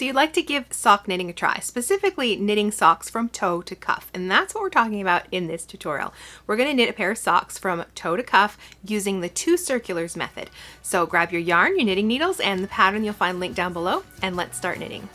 So you'd like to give sock knitting a try, specifically knitting socks from toe to cuff. And that's what we're talking about in this tutorial. We're going to knit a pair of socks from toe to cuff using the 2 circulars method. So grab your yarn, your knitting needles, and the pattern you'll find linked down below, and let's start knitting.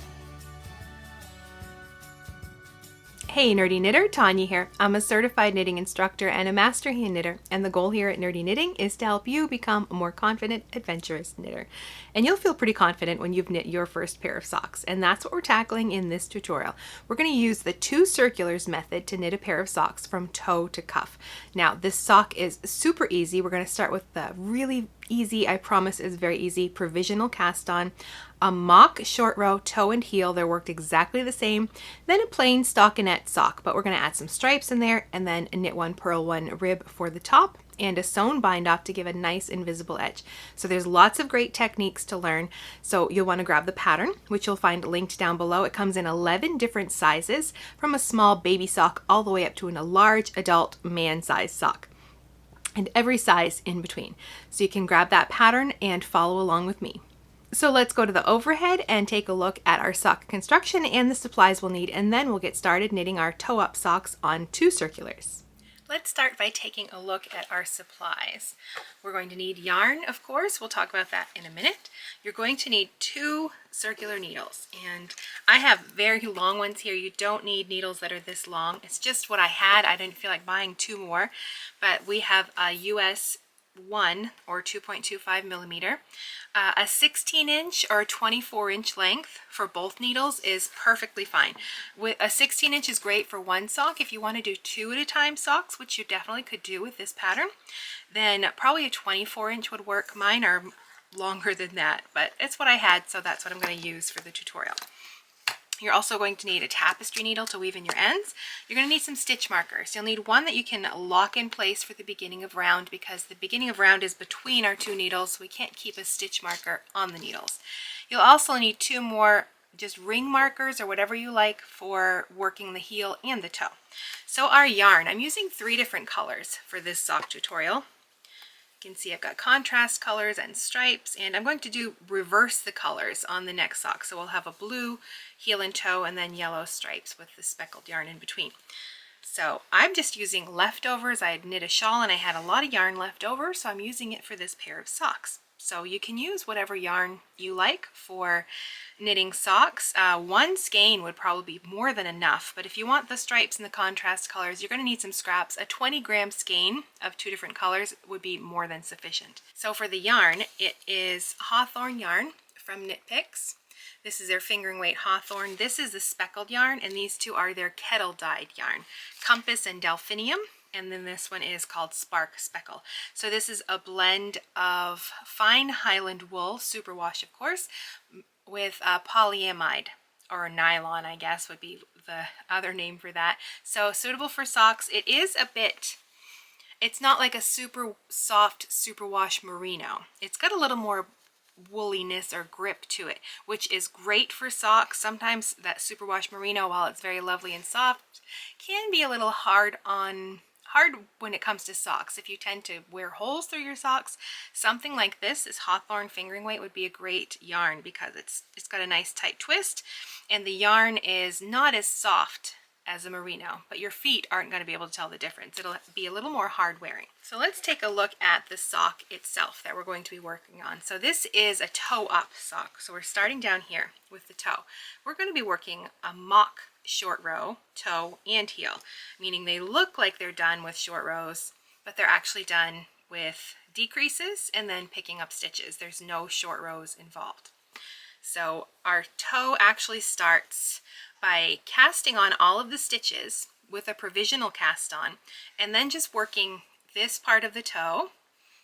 Hey Nerdy Knitter, Tanya here. I'm a certified knitting instructor and a master hand knitter, and the goal here at Nerdy Knitting is to help you become a more confident, adventurous knitter. And you'll feel pretty confident when you've knit your first pair of socks, and that's what we're tackling in this tutorial. We're going to use the 2 circulars method to knit a pair of socks from toe to cuff. Now, this sock is super easy. We're going to start with the really easy, I promise is very easy, provisional cast on, a mock short row toe and heel. They're worked exactly the same, then a plain stockinette sock, but we're going to add some stripes in there, and then a knit one, purl one rib for the top, and a sewn bind off to give a nice invisible edge. So there's lots of great techniques to learn. So you'll want to grab the pattern, which you'll find linked down below. It comes in 11 different sizes, from a small baby sock all the way up to a large adult man-sized sock, and every size in between. So you can grab that pattern and follow along with me. So let's go to the overhead and take a look at our sock construction and the supplies we'll need, and then we'll get started knitting our toe-up socks on 2 circulars. Let's start by taking a look at our supplies. We're going to need yarn, of course. We'll talk about that in a minute. You're going to need 2 circular needles, and I have very long ones here. You don't need needles that are this long. It's just what I had. I didn't feel like buying 2 more, but we have a US 1 or 2.25 millimeter. A 16-inch or 24-inch length for both needles is perfectly fine. With a 16-inch is great for one sock. If you want to do 2 at a time socks, which you definitely could do with this pattern, then probably a 24-inch would work. Mine are longer than that, but it's what I had, so that's what I'm going to use for the tutorial. You're also going to need a tapestry needle to weave in your ends. You're going to need some stitch markers. You'll need one that you can lock in place for the beginning of round, because the beginning of round is between our 2 needles, so we can't keep a stitch marker on the needles. You'll also need 2 more just ring markers or whatever you like for working the heel and the toe. So our yarn, I'm using 3 different colors for this sock tutorial. You can see I've got contrast colors and stripes, and I'm going to reverse the colors on the next sock. So we'll have a blue heel and toe and then yellow stripes with the speckled yarn in between. So I'm just using leftovers. I had knit a shawl and I had a lot of yarn left over, so I'm using it for this pair of socks. So you can use whatever yarn you like for knitting socks. 1 skein would probably be more than enough, but if you want the stripes and the contrast colors, you're going to need some scraps. A 20-gram skein of 2 different colors would be more than sufficient. So for the yarn, it is Hawthorne yarn from Knit Picks. This is their fingering weight Hawthorne. This is the speckled yarn, and these 2 are their Kettle dyed yarn, Compass and Delphinium. And then this one is called Speckle. So this is a blend of fine Highland wool, superwash of course, with polyamide, or nylon I guess would be the other name for that. So suitable for socks. It is a bit, it's not like a super soft superwash merino. It's got a little more wooliness or grip to it, which is great for socks. Sometimes that superwash merino, while it's very lovely and soft, can be a little hard when it comes to socks. If you tend to wear holes through your socks, something like this Hawthorne Fingering Weight would be a great yarn, because it's got a nice tight twist, and the yarn is not as soft as a merino, but your feet aren't going to be able to tell the difference. It'll be a little more hard wearing. So let's take a look at the sock itself that we're going to be working on. So this is a toe up sock. So we're starting down here with the toe. We're going to be working a mock short row, toe and heel, meaning they look like they're done with short rows, but they're actually done with decreases and then picking up stitches. There's no short rows involved. So our toe actually starts by casting on all of the stitches with a provisional cast on, and then just working this part of the toe,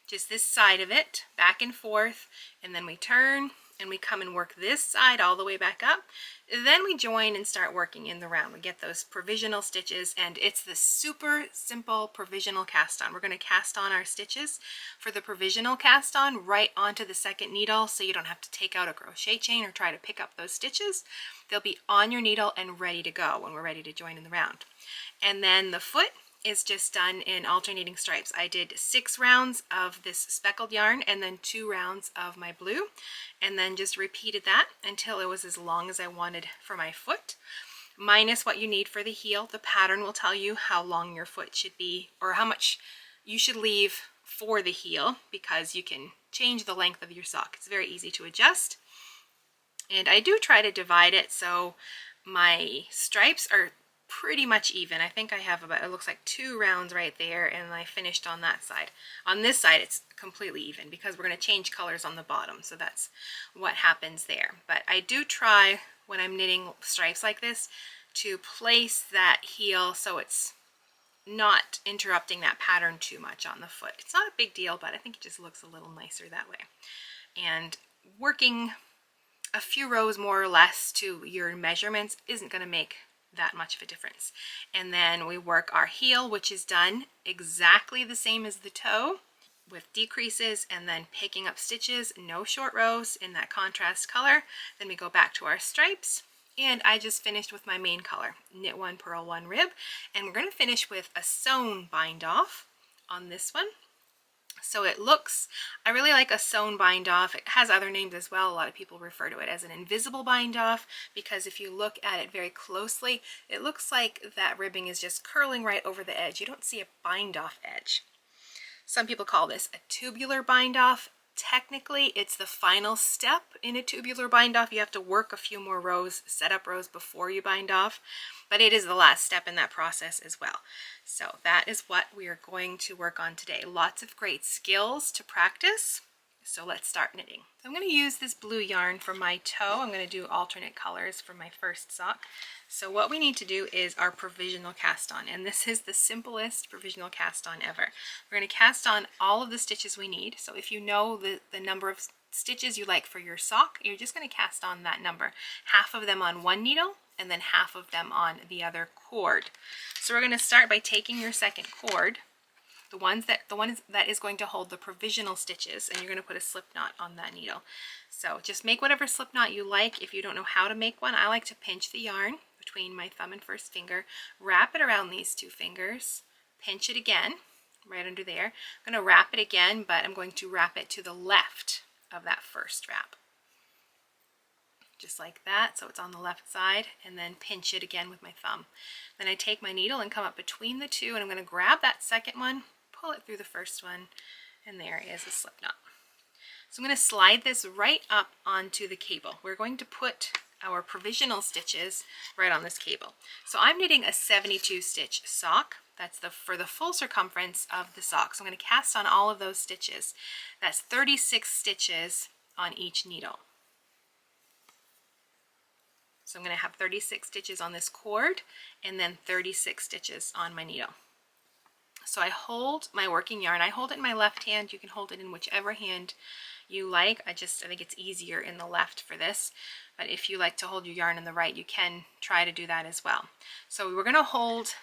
just this side of it, back and forth, and then we turn and we come and work this side all the way back up. Then we join and start working in the round. We get those provisional stitches, and it's the super simple provisional cast on. We're going to cast on our stitches for the provisional cast on right onto the second needle, so you don't have to take out a crochet chain or try to pick up those stitches. They'll be on your needle and ready to go when we're ready to join in the round. And then the foot is just done in alternating stripes. I did 6 rounds of this speckled yarn and then 2 rounds of my blue, and then just repeated that until it was as long as I wanted for my foot, minus what you need for the heel. The pattern will tell you how long your foot should be or how much you should leave for the heel, because you can change the length of your sock. It's very easy to adjust. And I do try to divide it so my stripes are pretty much even. I think I have about, it looks like 2 rounds right there, and I finished on that side. On this side it's completely even because we're going to change colors on the bottom, so that's what happens there. But I do try when I'm knitting stripes like this to place that heel so it's not interrupting that pattern too much on the foot. It's not a big deal, but I think it just looks a little nicer that way. And working a few rows more or less to your measurements isn't going to make that much of a difference. And then we work our heel, which is done exactly the same as the toe, with decreases and then picking up stitches, no short rows in that contrast color. Then we go back to our stripes, and I just finished with my main color, knit 1, purl 1, rib, and we're going to finish with a sewn bind off on this one. So it looks, I really like a sewn bind off. It has other names as well. A lot of people refer to it as an invisible bind off, because if you look at it very closely, it looks like that ribbing is just curling right over the edge. You don't see a bind off edge. Some people call this a tubular bind off. Technically, it's the final step in a tubular bind off. You have to work a few more rows, set up rows before you bind off, but it is the last step in that process as well. So that is what we are going to work on today. Lots of great skills to practice. So let's start knitting. So I'm going to use this blue yarn for my toe. I'm going to do alternate colors for my first sock. So what we need to do is our provisional cast on, and this is the simplest provisional cast on ever. We're going to cast on all of the stitches we need. So if you know the number of stitches you like for your sock, you're just going to cast on that number. Half of them on one needle and then half of them on the other cord. So we're going to start by taking your second cord, the one that is going to hold the provisional stitches, and you're going to put a slip knot on that needle. So just make whatever slip knot you like. If you don't know how to make one, I like to pinch the yarn between my thumb and first finger, wrap it around these 2 fingers, pinch it again right under there. I'm going to wrap it again, but I'm going to wrap it to the left of that first wrap. Just like that, so it's on the left side, and then pinch it again with my thumb. Then I take my needle and come up between the 2, and I'm going to grab that second one, pull it through the first one, and there is a slip knot. So I'm going to slide this right up onto the cable. We're going to put our provisional stitches right on this cable. So I'm knitting a 72 stitch sock. That's for the full circumference of the sock. So I'm going to cast on all of those stitches. That's 36 stitches on each needle. So I'm going to have 36 stitches on this cord and then 36 stitches on my needle. So I hold my working yarn. I hold it in my left hand. You can hold it in whichever hand you like. I think it's easier in the left for this, but if you like to hold your yarn in the right, you can try to do that as well. So we're going to hold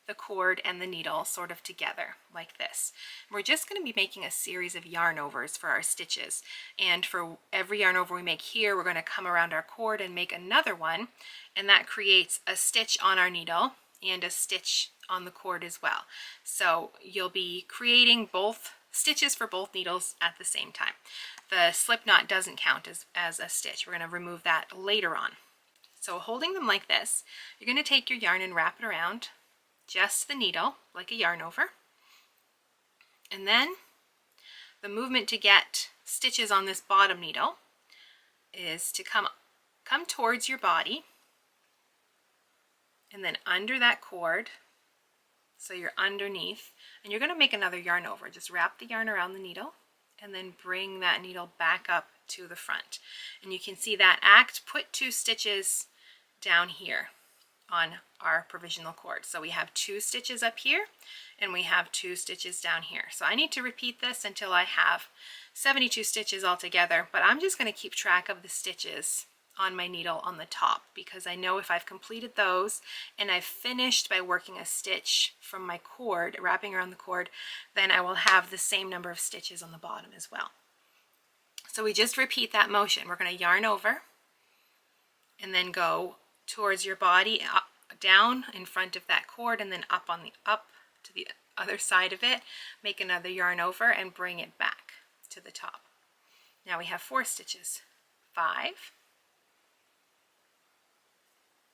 the cord and the needle sort of together like this. We're just going to be making a series of yarn overs for our stitches, and for every yarn over we make here, we're going to come around our cord and make another one, and that creates a stitch on our needle and a stitch on the cord as well. So you'll be creating both stitches for both needles at the same time. The slip knot doesn't count as a stitch. We're going to remove that later on. So holding them like this, you're going to take your yarn and wrap it around just the needle like a yarn over, and then the movement to get stitches on this bottom needle is to come towards your body and then under that cord, so you're underneath, and you're going to make another yarn over. Just wrap the yarn around the needle and then bring that needle back up to the front, and you can see that act. Put 2 stitches down here on our provisional cord. So we have 2 stitches up here and we have 2 stitches down here. So I need to repeat this until I have 72 stitches all together, but I'm just going to keep track of the stitches on my needle on the top, because I know if I've completed those and I've finished by working a stitch from my cord, wrapping around the cord, then I will have the same number of stitches on the bottom as well. So we just repeat that motion. We're going to yarn over and then go towards your body, up, down in front of that cord, and then up to the other side of it, make another yarn over and bring it back to the top. Now we have 4 stitches. 5,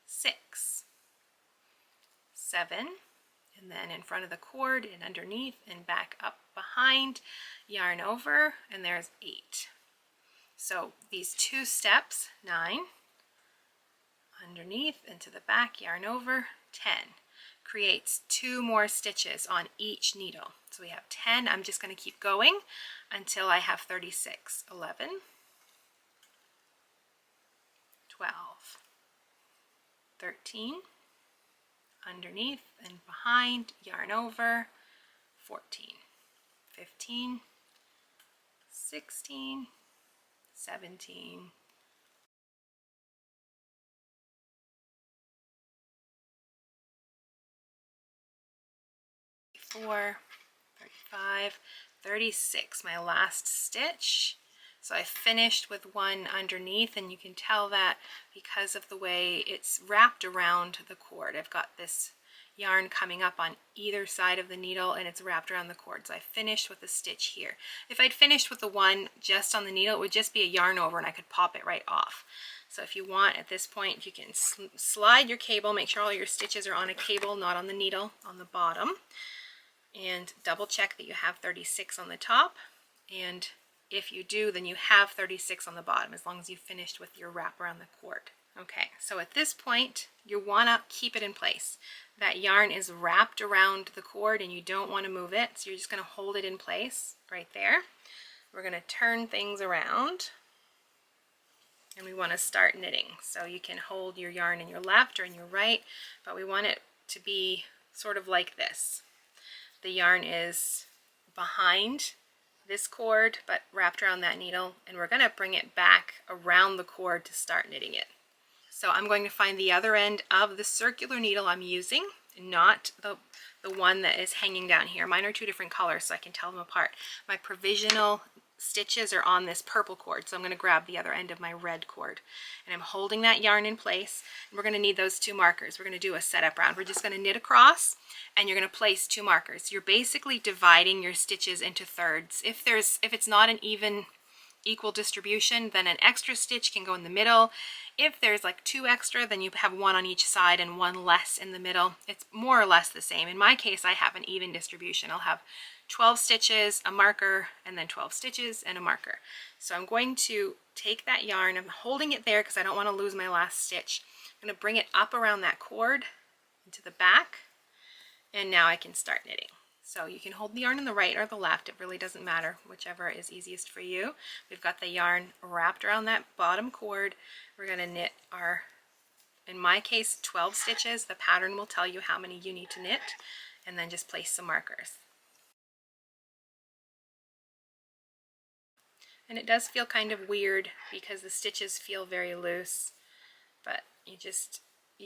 6, 7, and then in front of the cord and underneath and back up behind, yarn over, and there's 8. So these 2 steps, 9, underneath into the back, yarn over, 10, creates 2 more stitches on each needle. So we have 10. I'm just going to keep going until I have 36. 11, 12, 13, underneath and behind, yarn over, 14, 15, 16, 17, 34, 35, 36, my last stitch. So I finished with one underneath, and you can tell that because of the way it's wrapped around the cord. I've got this yarn coming up on either side of the needle and it's wrapped around the cord. So I finished with a stitch here. If I'd finished with the one just on the needle, it would just be a yarn over and I could pop it right off. So if you want, at this point, you can slide your cable, make sure all your stitches are on a cable, not on the needle, on the bottom, and double check that you have 36 on the top. And if you do, then you have 36 on the bottom, as long as you finished with your wrap around the cord. Okay, so at this point, you want to keep it in place. That yarn is wrapped around the cord and you don't want to move it, so you're just going to hold it in place right there. We're going to turn things around and we want to start knitting. So you can hold your yarn in your left or in your right, but we want it to be sort of like this. The yarn is behind this cord but wrapped around that needle, and we're going to bring it back around the cord to start knitting it. So I'm going to find the other end of the circular needle I'm using, not the one that is hanging down here. Mine are 2 different colors so I can tell them apart. My provisional stitches are on this purple cord, so I'm going to grab the other end of my red cord, and I'm holding that yarn in place. And we're going to need those 2 markers. We're going to do a setup round. We're just going to knit across and you're going to place 2 markers. You're basically dividing your stitches into thirds. If it's not an equal distribution, then an extra stitch can go in the middle. If there's like 2 extra, then you have 1 on each side and 1 less in the middle. It's more or less the same. In my case, I have an even distribution. I'll have 12 stitches, a marker, and then 12 stitches and a marker. So I'm going to take that yarn, I'm holding it there because I don't want to lose my last stitch. I'm going to bring it up around that cord into the back, and now I can start knitting. So you can hold the yarn in the right or the left, it really doesn't matter, whichever is easiest for you. We've got the yarn wrapped around that bottom cord. We're going to knit our, in my case, 12 stitches. The pattern will tell you how many you need to knit, and then just place some markers. And it does feel kind of weird because the stitches feel very loose, but you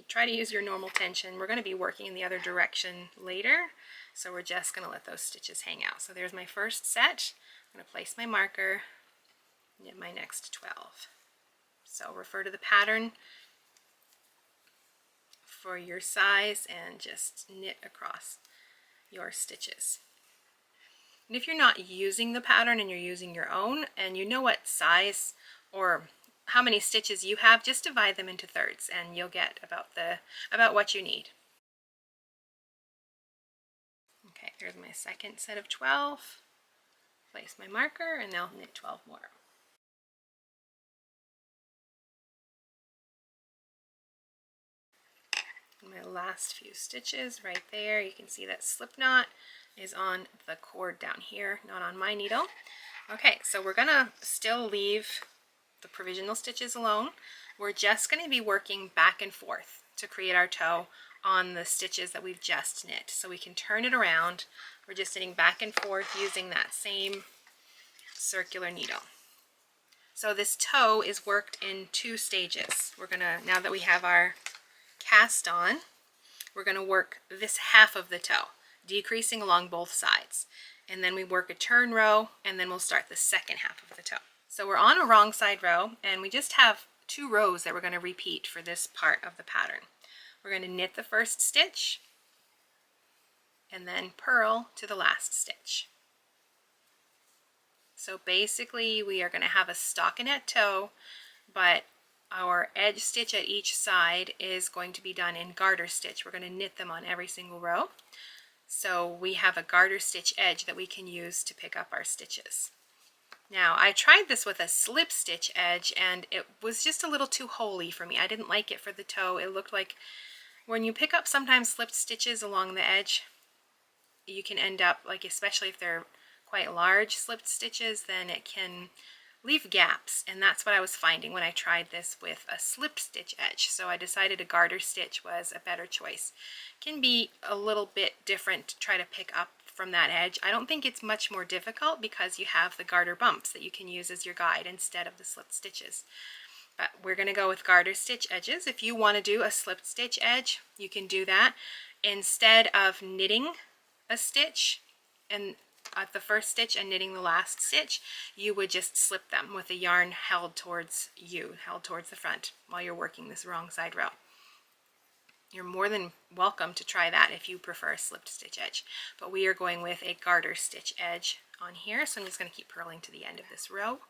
try to use your normal tension. We're going to be working in the other direction later, so we're just going to let those stitches hang out. So there's my first set. I'm going to place my marker, knit my next 12. So refer to the pattern for your size and just knit across your stitches. And if you're not using the pattern and you're using your own, and you know what size or how many stitches you have, just divide them into thirds and you'll get about what you need. Okay, there's my second set of 12. Place my marker and now knit 12 more. My last few stitches right there, you can see that slip knot is on the cord down here, not on my needle. Okay, so we're gonna still leave the provisional stitches alone. We're just going to be working back and forth to create our toe on the stitches that we've just knit. So we can turn it around. We're just knitting back and forth using that same circular needle. So this toe is worked in 2 stages. We're gonna, now that we have our cast on, we're gonna work this half of the toe, decreasing along both sides. And then we work a turn row, and then we'll start the second half of the toe. So we're on a wrong side row, and we just have 2 rows that we're going to repeat for this part of the pattern. We're going to knit the first stitch, and then purl to the last stitch. So basically we are going to have a stockinette toe, but our edge stitch at each side is going to be done in garter stitch. We're going to knit them on every single row. So we have a garter stitch edge that we can use to pick up our stitches. Now I tried this with a slip stitch edge and it was just a little too holy for me. I didn't like it for the toe. It looked like when you pick up sometimes slipped stitches along the edge, you can end up, like, especially if they're quite large slipped stitches, then it can leave gaps, and that's what I was finding when I tried this with a slip stitch edge. So I decided a garter stitch was a better choice. Can be a little bit different to try to pick up from that edge. I don't think it's much more difficult because you have the garter bumps that you can use as your guide instead of the slipped stitches. But we're going to go with garter stitch edges. If you want to do a slipped stitch edge, you can do that. Instead of knitting a stitch and at the first stitch and knitting the last stitch, you would just slip them with the yarn held towards you, held towards the front while you're working this wrong side row. You're more than welcome to try that if you prefer a slipped stitch edge, but we are going with a garter stitch edge on here. So I'm just going to keep purling to the end of this row,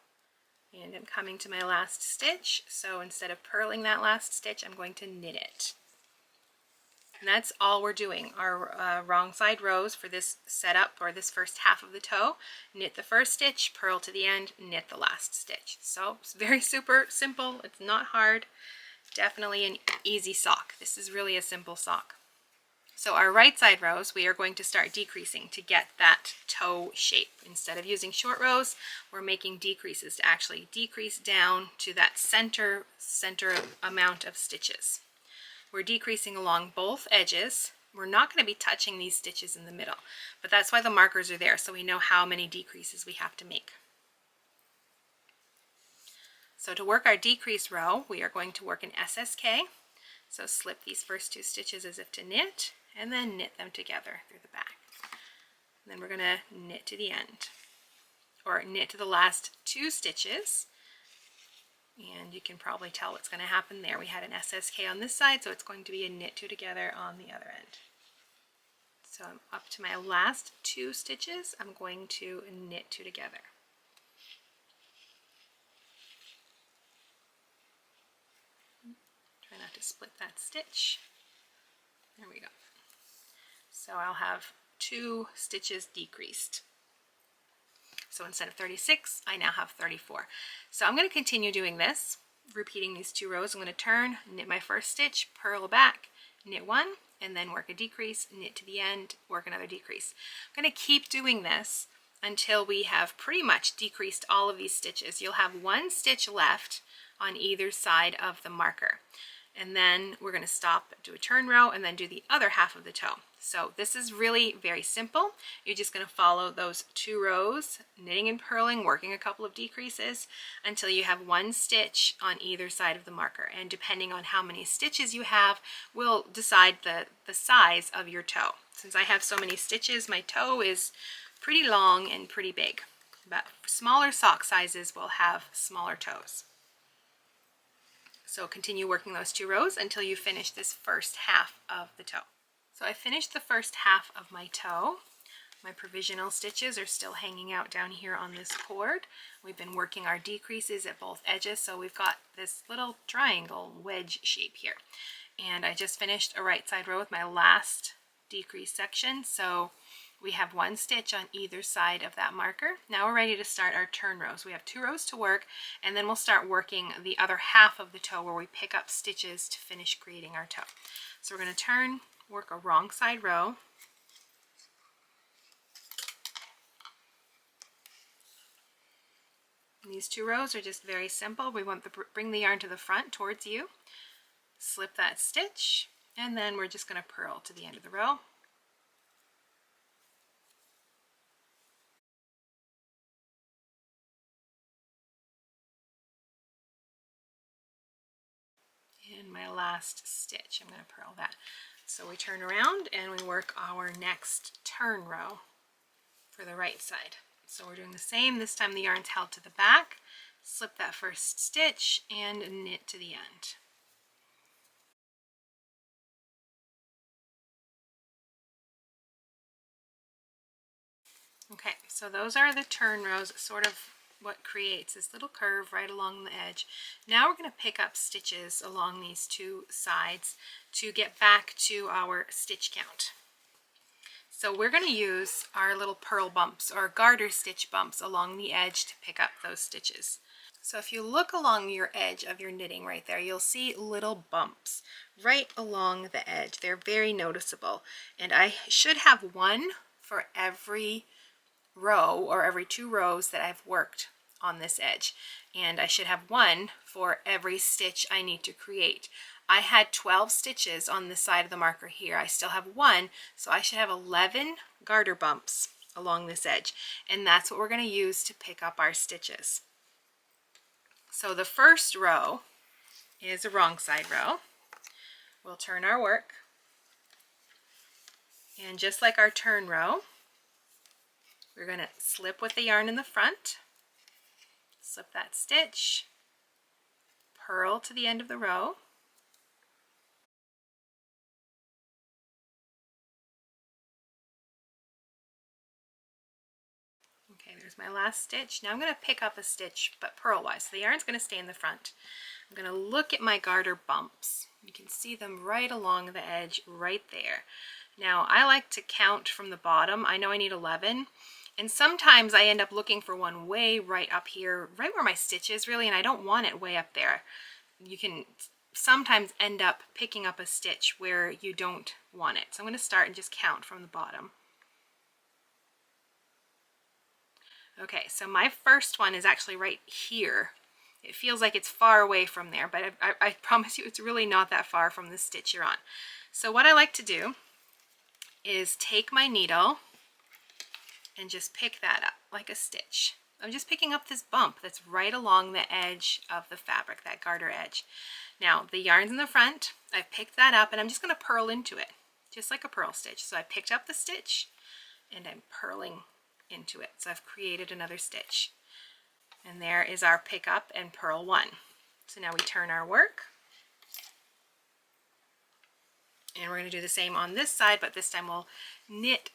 and I'm coming to my last stitch. So instead of purling that last stitch, I'm going to knit it. And that's all we're doing. Our wrong side rows for this setup, or this first half of the toe, knit the first stitch, purl to the end, knit the last stitch. So it's very super simple. It's not hard. Definitely an easy sock. This is really a simple sock. So our right side rows, we are going to start decreasing to get that toe shape. Instead of using short rows, we're making decreases to actually decrease down to that center amount of stitches. We're decreasing along both edges. We're not going to be touching these stitches in the middle, but that's why the markers are there, so we know how many decreases we have to make. So to work our decrease row, we are going to work an SSK. So slip these first two stitches as if to knit, and then knit them together through the back. And then we're going to knit to the end, or knit to the last two stitches. And you can probably tell what's going to happen there. We had an SSK on this side, so it's going to be a knit two together on the other end. So I'm up to my last two stitches. I'm going to knit two together. Try not to split that stitch. There we go. So I'll have two stitches decreased. So instead of 36, I now have 34. So I'm going to continue doing this, repeating these two rows. I'm going to turn, knit my first stitch, purl back, knit one, and then work a decrease, knit to the end, work another decrease. I'm going to keep doing this until we have pretty much decreased all of these stitches. You'll have one stitch left on either side of the marker. And then we're going to stop, do a turn row, and then do the other half of the toe. So this is really very simple. You're just going to follow those two rows, knitting and purling, working a couple of decreases until you have one stitch on either side of the marker. And depending on how many stitches you have will decide the size of your toe. Since I have so many stitches, my toe is pretty long and pretty big. But smaller sock sizes will have smaller toes. So continue working those two rows until you finish this first half of the toe. So I finished the first half of my toe. My provisional stitches are still hanging out down here on this cord. We've been working our decreases at both edges, so we've got this little triangle wedge shape here. And I just finished a right side row with my last decrease section. So we have one stitch on either side of that marker. Now we're ready to start our turn rows. We have two rows to work, and then we'll start working the other half of the toe where we pick up stitches to finish creating our toe. So we're going to turn, work a wrong side row. And these two rows are just very simple. We want to bring the yarn to the front towards you, slip that stitch, and then we're just going to purl to the end of the row. In my last stitch, I'm going to purl that. So we turn around and we work our next turn row for the right side. So we're doing the same. This time the yarn's held to the back, slip that first stitch and knit to the end. Okay, so those are the turn rows, sort of what creates this little curve right along the edge. Now we're going to pick up stitches along these two sides to get back to our stitch count. So we're going to use our little purl bumps or garter stitch bumps along the edge to pick up those stitches. So if you look along your edge of your knitting right there, you'll see little bumps right along the edge. They're very noticeable, and I should have one for every row or every 2 rows that I've worked on this edge, and I should have one for every stitch I need to create. I had 12 stitches on this side of the marker here. I still have one, so I should have 11 garter bumps along this edge, and that's what we're going to use to pick up our stitches. So the first row is a wrong side row. We'll turn our work, and just like our turn row, we're going to slip with the yarn in the front, slip that stitch, purl to the end of the row, okay, there's my last stitch. Now I'm going to pick up a stitch, but purl-wise, so the yarn's going to stay in the front. I'm going to look at my garter bumps. You can see them right along the edge right there. Now I like to count from the bottom. I know I need 11, and sometimes I end up looking for one way right up here, right where my stitch is really, and I don't want it way up there. You can sometimes end up picking up a stitch where you don't want it. So I'm going to start and just count from the bottom. Okay, so my first one is actually right here. It feels like it's far away from there, but I promise you it's really not that far from the stitch you're on. So what I like to do is take my needle and just pick that up like a stitch. I'm just picking up this bump that's right along the edge of the fabric, that garter edge. Now the yarn's in the front, I've picked that up, and I'm just going to purl into it, just like a purl stitch. So I picked up the stitch and I'm purling into it. So I've created another stitch. And there is our pick up and purl one. So now we turn our work. And we're going to do the same on this side, but this time we'll knit,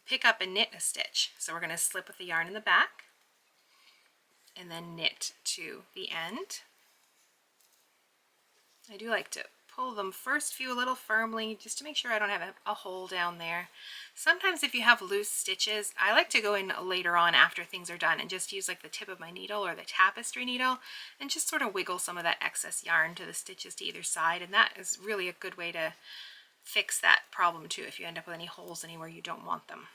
pick up and knit a stitch. So we're going to slip with the yarn in the back and then knit to the end. I do like to pull them first few a little firmly just to make sure I don't have a hole down there. Sometimes if you have loose stitches, I like to go in later on after things are done and just use like the tip of my needle or the tapestry needle and just sort of wiggle some of that excess yarn to the stitches to either side, and that is really a good way to fix that problem too if you end up with any holes anywhere you don't want them.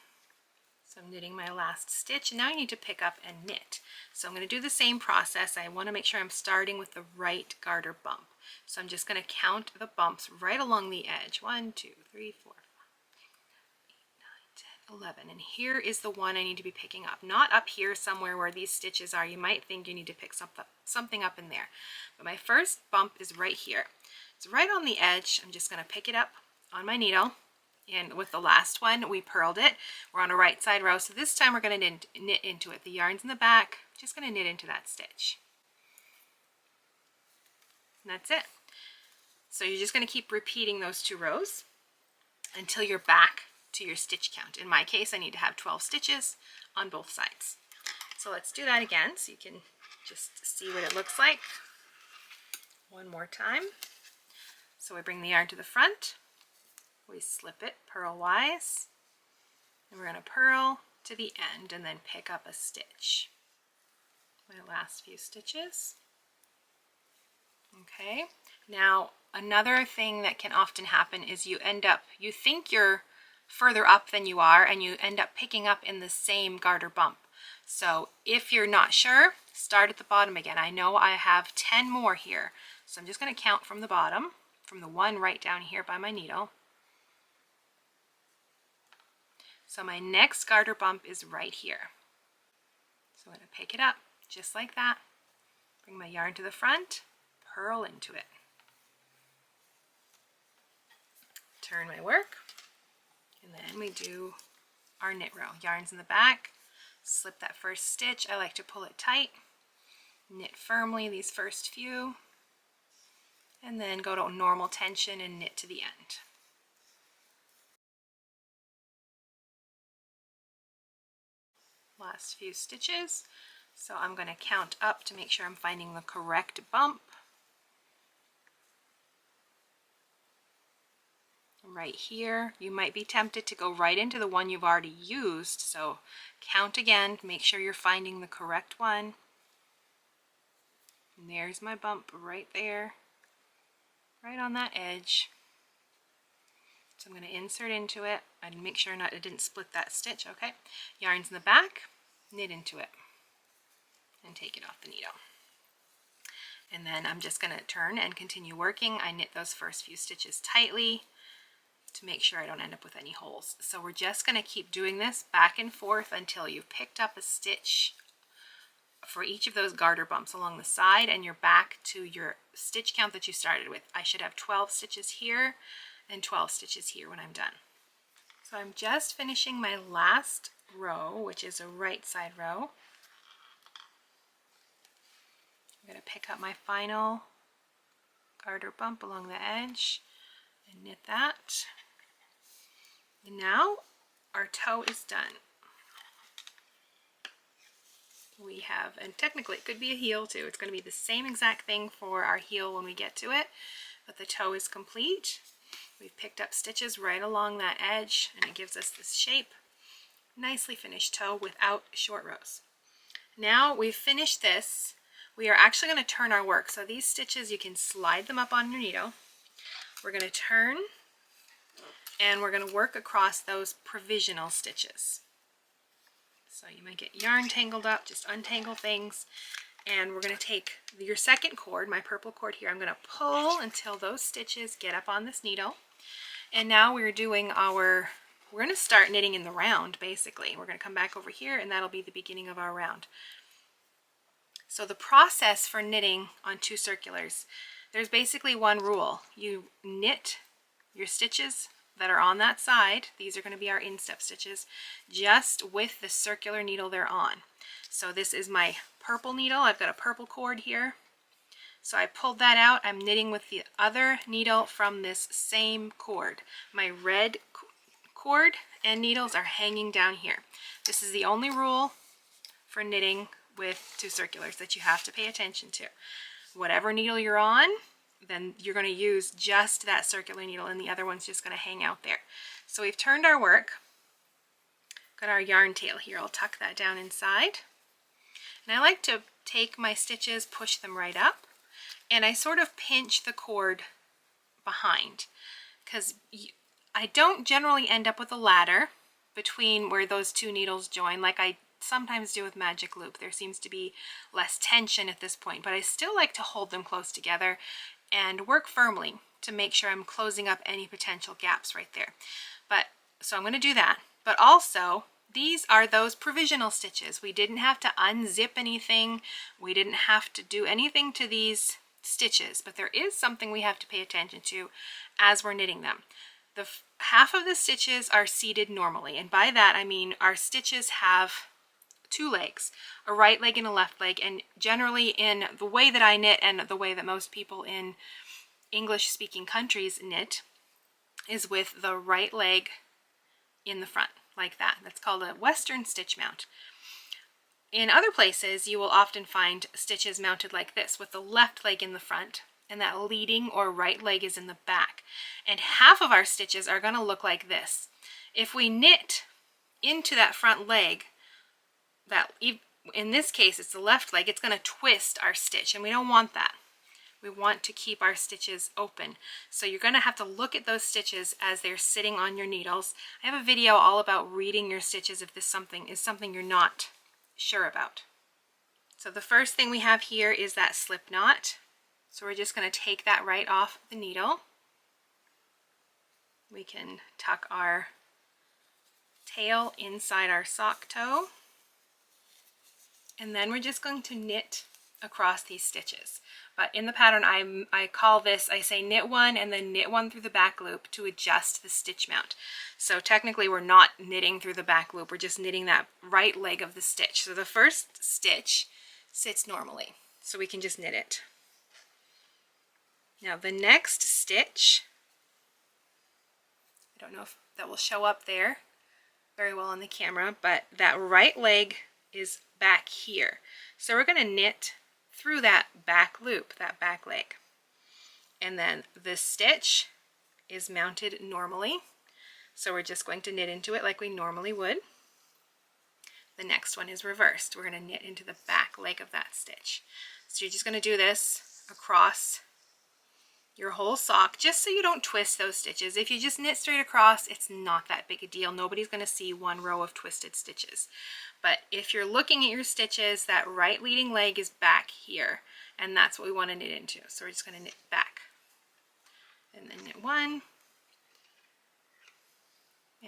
So I'm knitting my last stitch, and now I need to pick up and knit. So I'm going to do the same process. I want to make sure I'm starting with the right garter bump. So I'm just going to count the bumps right along the edge. 1, 2, 3, 4, 5, 8, 9, 10, 11. And here is the one I need to be picking up. Not up here somewhere where these stitches are. You might think you need to pick something up in there. But my first bump is right here. It's right on the edge. I'm just going to pick it up on my needle. And with the last one, we purled it. We're on a right side row, so this time we're going to knit into it. The yarn's in the back, just going to knit into that stitch. And that's it. So you're just going to keep repeating those 2 rows until you're back to your stitch count. In my case, I need to have 12 stitches on both sides. So let's do that again so you can just see what it looks like. One more time. So we bring the yarn to the front. We slip it purl-wise, and we're going to purl to the end and then pick up a stitch. My last few stitches. Okay, now another thing that can often happen is you think you're further up than you are, and you end up picking up in the same garter bump. So if you're not sure, start at the bottom again. I know I have 10 more here, so I'm just going to count from the bottom, from the one right down here by my needle. So my next garter bump is right here. So I'm going to pick it up just like that, bring my yarn to the front, purl into it. Turn my work, and then we do our knit row. Yarn's in the back, slip that first stitch. I like to pull it tight, knit firmly these first few, and then go to normal tension and knit to the end. last few stitches. So I'm going to count up to make sure I'm finding the correct bump. Right here, you might be tempted to go right into the one you've already used, so count again, make sure you're finding the correct one. And there's my bump right there, right on that edge. So I'm going to insert into it and make sure it didn't split that stitch, okay? Yarn's in the back, knit into it, and take it off the needle. And then I'm just going to turn and continue working. I knit those first few stitches tightly to make sure I don't end up with any holes. So we're just going to keep doing this back and forth until you've picked up a stitch for each of those garter bumps along the side, and you're back to your stitch count that you started with. I should have 12 stitches here and 12 stitches here when I'm done. So I'm just finishing my last row, which is a right side row. I'm going to pick up my final garter bump along the edge and knit that. And now our toe is done. We have, and technically it could be a heel too, it's going to be the same exact thing for our heel when we get to it, but the toe is complete. We've picked up stitches right along that edge and it gives us this shape. Nicely finished toe without short rows. Now we've finished this, we are actually going to turn our work. So these stitches, you can slide them up on your needle. We're going to turn and we're going to work across those provisional stitches. So you might get yarn tangled up, just untangle things. And we're going to take your second cord, my purple cord here, I'm going to pull until those stitches get up on this needle. And now we're doing we're going to start knitting in the round basically. We're going to come back over here and that'll be the beginning of our round. So the process for knitting on two circulars, there's basically one rule. You knit your stitches that are on that side, these are going to be our instep stitches, just with the circular needle they're on. So this is my purple needle, I've got a purple cord here. So I pulled that out, I'm knitting with the other needle from this same cord. My red cord and needles are hanging down here. This is the only rule for knitting with two circulars that you have to pay attention to. Whatever needle you're on, then you're going to use just that circular needle and the other one's just going to hang out there. So we've turned our work, got our yarn tail here, I'll tuck that down inside. And I like to take my stitches, push them right up, and I sort of pinch the cord behind because I don't generally end up with a ladder between where those two needles join like I sometimes do with magic loop. There seems to be less tension at this point, but I still like to hold them close together and work firmly to make sure I'm closing up any potential gaps right there. So I'm going to do that, but also these are those provisional stitches. We didn't have to unzip anything. We didn't have to do anything to these stitches, but there is something we have to pay attention to as we're knitting them. The half of the stitches are seated normally, and by that I mean our stitches have two legs, a right leg and a left leg, and generally in the way that I knit and the way that most people in English-speaking countries knit is with the right leg in the front, like that. That's called a Western stitch mount. In other places, you will often find stitches mounted like this, with the left leg in the front, and that leading or right leg is in the back. And half of our stitches are going to look like this. If we knit into that front leg, in this case it's the left leg, it's going to twist our stitch, and we don't want that. We want to keep our stitches open. So you're going to have to look at those stitches as they're sitting on your needles. I have a video all about reading your stitches if this is something you're not sure about. So the first thing we have here is that slip knot. So we're just going to take that right off the needle. We can tuck our tail inside our sock toe. And then we're just going to knit across these stitches. But in the pattern, I call this, I say knit one and then knit one through the back loop to adjust the stitch mount. So technically we're not knitting through the back loop, we're just knitting that right leg of the stitch. So the first stitch sits normally, so we can just knit it. Now the next stitch, I don't know if that will show up there very well on the camera, but that right leg is back here. So we're going to knit through that back loop, that back leg. And then this stitch is mounted normally. So we're just going to knit into it like we normally would. The next one is reversed. We're going to knit into the back leg of that stitch. So you're just going to do this across your whole sock just so you don't twist those stitches. If you just knit straight across, it's not that big a deal. Nobody's going to see one row of twisted stitches. But if you're looking at your stitches, that right leading leg is back here, and that's what we want to knit into. So we're just going to knit back and then knit one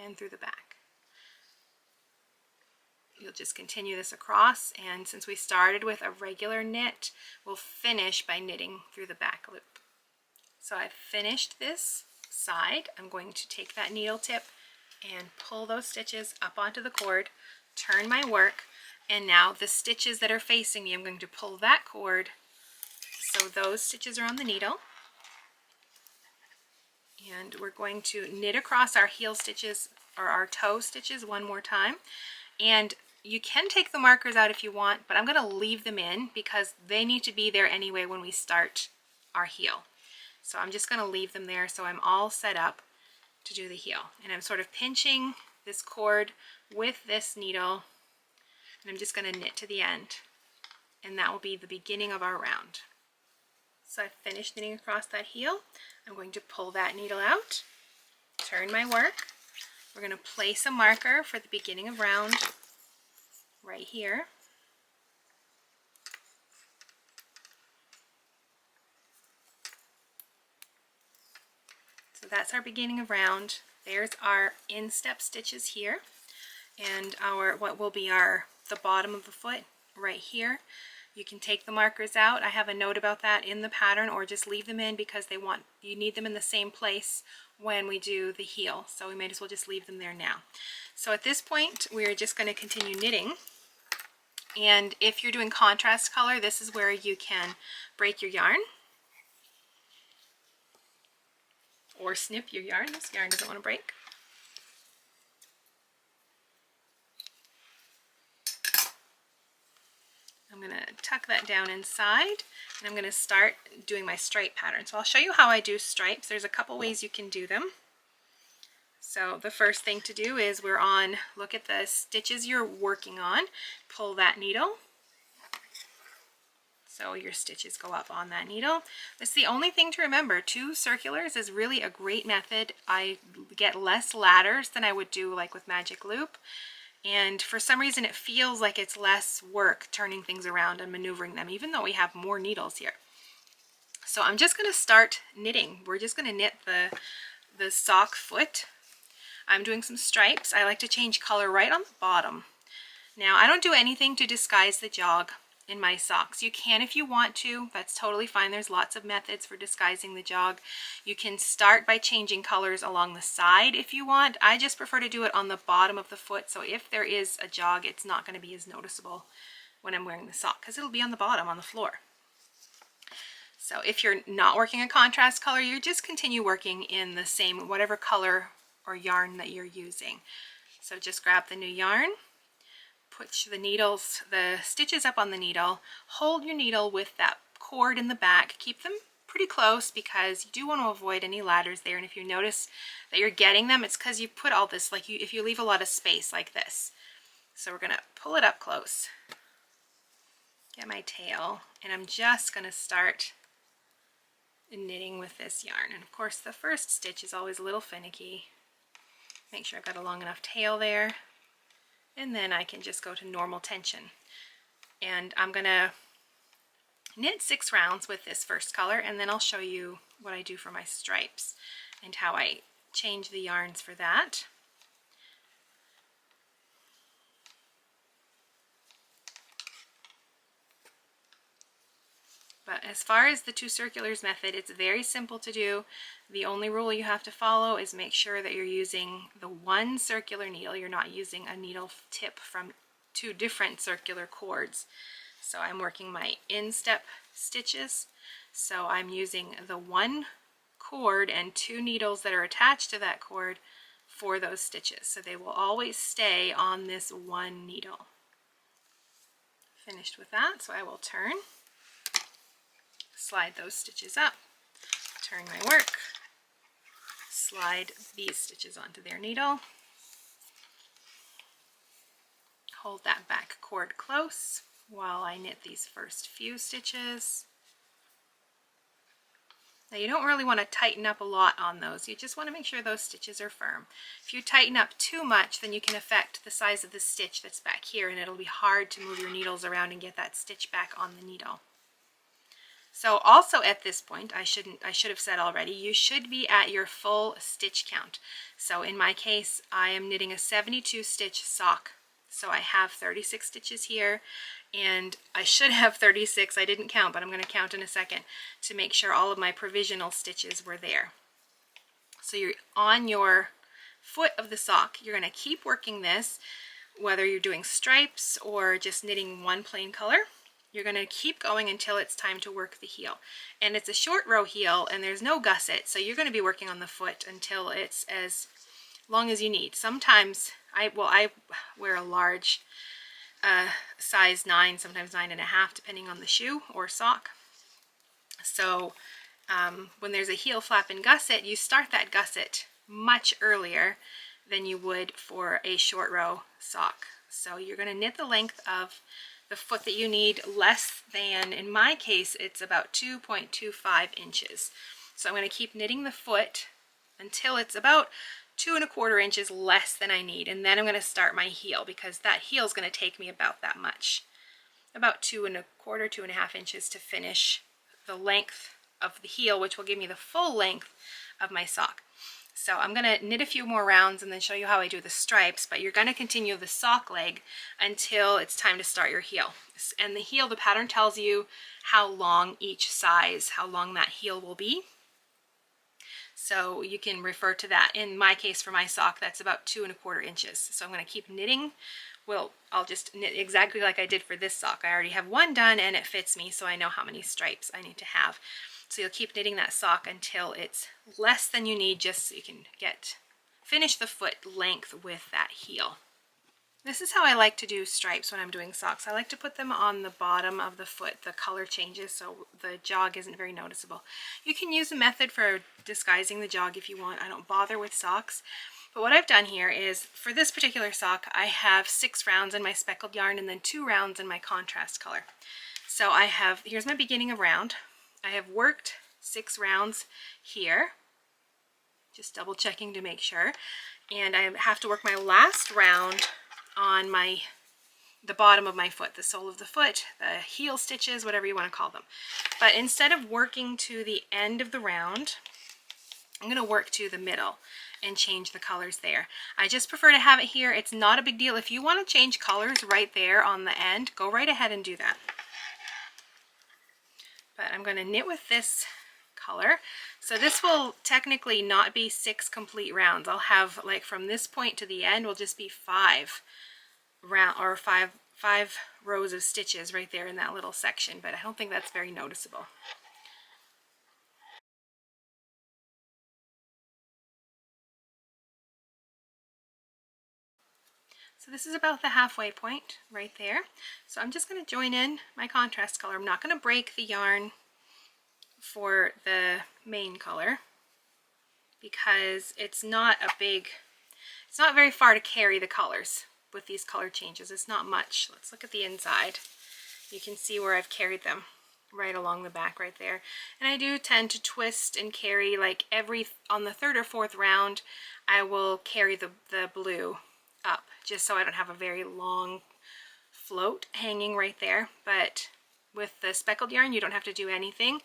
and through the back. You'll just continue this across, and since we started with a regular knit, we'll finish by knitting through the back loop. So I've finished this side. I'm going to take that needle tip and pull those stitches up onto the cord, turn my work, and now the stitches that are facing me, I'm going to pull that cord so those stitches are on the needle. And we're going to knit across our heel stitches or our toe stitches one more time. And you can take the markers out if you want, but I'm going to leave them in because they need to be there anyway when we start our heel. So I'm just going to leave them there so I'm all set up to do the heel. And I'm sort of pinching this cord with this needle, and I'm just going to knit to the end. And that will be the beginning of our round. So I've finished knitting across that heel. I'm going to pull that needle out, turn my work. We're going to place a marker for the beginning of round right here. So that's our beginning of round. There's our instep stitches here, and our what will be the bottom of the foot right here. You can take the markers out. I have a note about that in the pattern, or just leave them in because you need them in the same place when we do the heel. So we might as well just leave them there now. So at this point, we're just going to continue knitting. And if you're doing contrast color, this is where you can break your yarn or snip your yarn. This yarn doesn't want to break. I'm going to tuck that down inside, and I'm going to start doing my stripe pattern. So I'll show you how I do stripes. There's a couple ways you can do them. So the first thing to do is look at the stitches you're working on, pull that needle. So your stitches go up on that needle. That's the only thing to remember. 2 circulars is really a great method. I get less ladders than I would do like with Magic Loop. And for some reason it feels like it's less work turning things around and maneuvering them, even though we have more needles here. So I'm just going to start knitting. We're just going to knit the sock foot. I'm doing some stripes. I like to change color right on the bottom. Now I don't do anything to disguise the jog in my socks. You can if you want to. That's totally fine. There's lots of methods for disguising the jog. You can start by changing colors along the side if you want. I just prefer to do it on the bottom of the foot, so if there is a jog, it's not going to be as noticeable when I'm wearing the sock because it'll be on the bottom on the floor. So if you're not working a contrast color, you just continue working in the same whatever color or yarn that you're using. So just grab the new yarn, put the stitches up on the needle, hold your needle with that cord in the back, keep them pretty close because you do want to avoid any ladders there. And if you notice that you're getting them, it's because you put all this, if you leave a lot of space like this. So we're going to pull it up close, get my tail, and I'm just going to start knitting with this yarn. And of course the first stitch is always a little finicky. Make sure I've got a long enough tail there, and then I can just go to normal tension. And I'm going to knit 6 rounds with this first color, and then I'll show you what I do for my stripes and how I change the yarns for that. But as far as the 2 circulars method, it's very simple to do. The only rule you have to follow is make sure that you're using the one circular needle. You're not using a needle tip from 2 different circular cords. So I'm working my instep stitches. So I'm using the one cord and 2 needles that are attached to that cord for those stitches. So they will always stay on this one needle. finished with that, so I will turn, slide those stitches up, turn my work, slide these stitches onto their needle, hold that back cord close while I knit these first few stitches. Now you don't really want to tighten up a lot on those, you just want to make sure those stitches are firm. If you tighten up too much, then you can affect the size of the stitch that's back here, and it'll be hard to move your needles around and get that stitch back on the needle. So also at this point, I should have said already, you should be at your full stitch count. So in my case, I am knitting a 72 stitch sock. So I have 36 stitches here, and I should have 36. I didn't count, but I'm going to count in a second to make sure all of my provisional stitches were there. So you're on your foot of the sock. You're going to keep working this, whether you're doing stripes or just knitting one plain color. You're going to keep going until it's time to work the heel. And it's a short row heel and there's no gusset, so you're going to be working on the foot until it's as long as you need. Sometimes, I wear a large size 9, sometimes 9.5, depending on the shoe or sock. So when there's a heel flap and gusset, you start that gusset much earlier than you would for a short row sock. So you're going to knit the length of the foot that you need, less than, in my case, it's about 2.25 inches. So I'm going to keep knitting the foot until it's about 2.25 inches less than I need, and then I'm going to start my heel, because that heel is going to take me about that much, about 2.25, 2.5 inches to finish the length of the heel, which will give me the full length of my sock. So I'm going to knit a few more rounds and then show you how I do the stripes, but you're going to continue the sock leg until it's time to start your heel. And the heel, the pattern tells you how long each size, how long that heel will be. So you can refer to that. In my case, for my sock, that's about 2.25 inches. So I'm going to keep knitting. Well, I'll just knit exactly like I did for this sock. I already have one done and it fits me, so I know how many stripes I need to have. So you'll keep knitting that sock until it's less than you need, just so you can finish the foot length with that heel. This is how I like to do stripes when I'm doing socks. I like to put them on the bottom of the foot. The color changes so the jog isn't very noticeable. You can use a method for disguising the jog if you want. I don't bother with socks. But what I've done here is, for this particular sock, I have 6 rounds in my speckled yarn and then 2 rounds in my contrast color. So I have, here's my beginning of round. I have worked 6 rounds here, just double checking to make sure, and I have to work my last round on the bottom of my foot, the sole of the foot, the heel stitches, whatever you want to call them. But instead of working to the end of the round, I'm going to work to the middle and change the colors there. I just prefer to have it here. It's not a big deal. If you want to change colors right there on the end, go right ahead and do that. But I'm going to knit with this color. So this will technically not be 6 complete rounds. I'll have, like, from this point to the end will just be 5 rows of stitches right there in that little section, but I don't think that's very noticeable. So this is about the halfway point right there. So I'm just going to join in my contrast color. I'm not going to break the yarn for the main color because it's not very far to carry the colors with these color changes. It's not much. Let's look at the inside. You can see where I've carried them right along the back right there. And I do tend to twist and carry, like, on the 3rd or 4th round, I will carry the blue up, just so I don't have a very long float hanging right there. But with the speckled yarn, you don't have to do anything.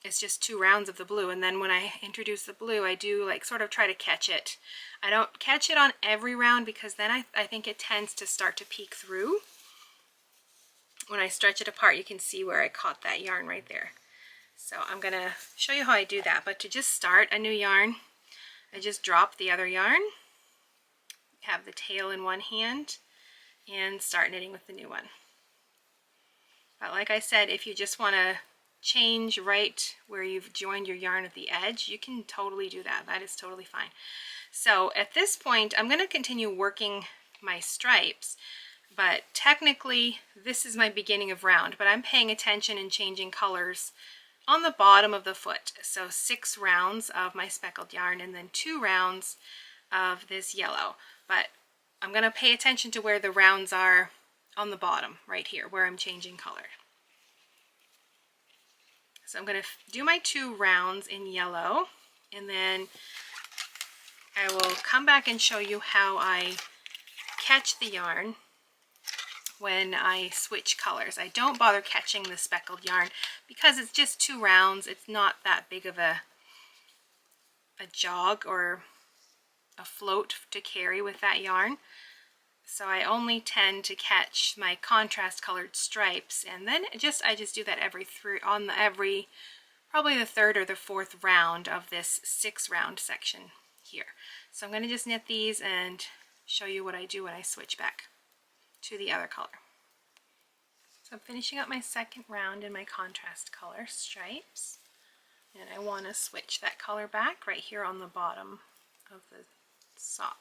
It's just 2 rounds of the blue, and then when I introduce the blue, I do, like, sort of try to catch it. I don't catch it on every round because then I think it tends to start to peek through. When I stretch it apart, you can see where I caught that yarn right there. So I'm going to show you how I do that. But to just start a new yarn, I just drop the other yarn, have the tail in one hand, and start knitting with the new one. But like I said, if you just want to change right where you've joined your yarn at the edge, you can totally do that. That is totally fine. So at this point, I'm going to continue working my stripes, but technically this is my beginning of round, but I'm paying attention and changing colors on the bottom of the foot. So 6 rounds of my speckled yarn and then 2 rounds of this yellow. But I'm going to pay attention to where the rounds are on the bottom right here where I'm changing color. So I'm going to do my 2 rounds in yellow, and then I will come back and show you how I catch the yarn when I switch colors. I don't bother catching the speckled yarn because it's just 2 rounds. It's not that big of a jog or a float to carry with that yarn. So I only tend to catch my contrast colored stripes, and then I just do that every probably the 3rd or the 4th round of this 6 round section here. So I'm going to just knit these and show you what I do when I switch back to the other color. So I'm finishing up my 2nd round in my contrast color stripes, and I want to switch that color back right here on the bottom of the sock.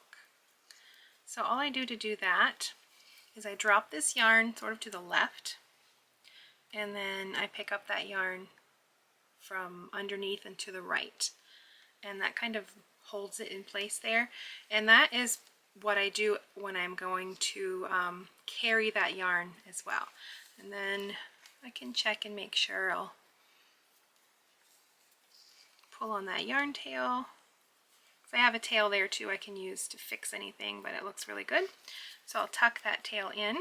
So all I do to do that is I drop this yarn sort of to the left, and then I pick up that yarn from underneath and to the right, and that kind of holds it in place there. And that is what I do when I'm going to carry that yarn as well. And then I can check and make sure. I'll pull on that yarn tail. If I have a tail there too I can use to fix anything, but it looks really good. So I'll tuck that tail in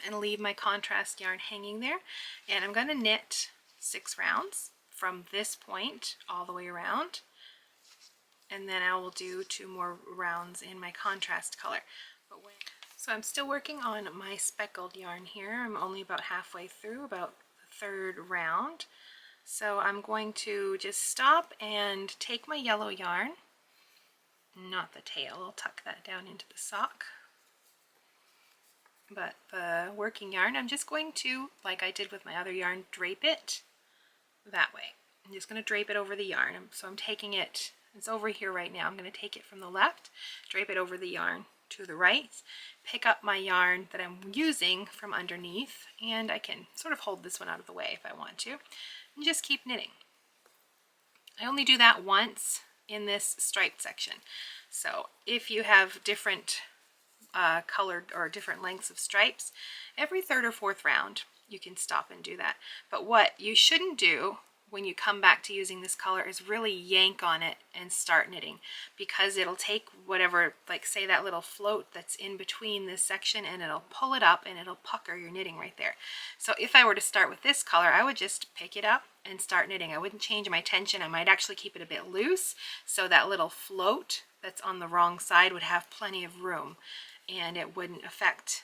and leave my contrast yarn hanging there, and I'm going to knit 6 rounds from this point all the way around, and then I will do 2 more rounds in my contrast color. So I'm still working on my speckled yarn here. I'm only about halfway through, about the 3rd round. So I'm going to just stop and take my yellow yarn, not the tail, I'll tuck that down into the sock, but the working yarn, I'm just going to, like I did with my other yarn, drape it that way. I'm just going to drape it over the yarn. So I'm taking it, it's over here right now, I'm going to take it from the left, drape it over the yarn to the right, pick up my yarn that I'm using from underneath, and I can sort of hold this one out of the way if I want to, and just keep knitting. I only do that once in this striped section. So if you have different colored or different lengths of stripes, every 3rd or 4th round you can stop and do that. But what you shouldn't do when you come back to using this color is really yank on it and start knitting, because it'll take whatever, like say that little float that's in between this section, and it'll pull it up and it'll pucker your knitting right there. So if I were to start with this color, I would just pick it up and start knitting. I wouldn't change my tension. I might actually keep it a bit loose so that little float that's on the wrong side would have plenty of room and it wouldn't affect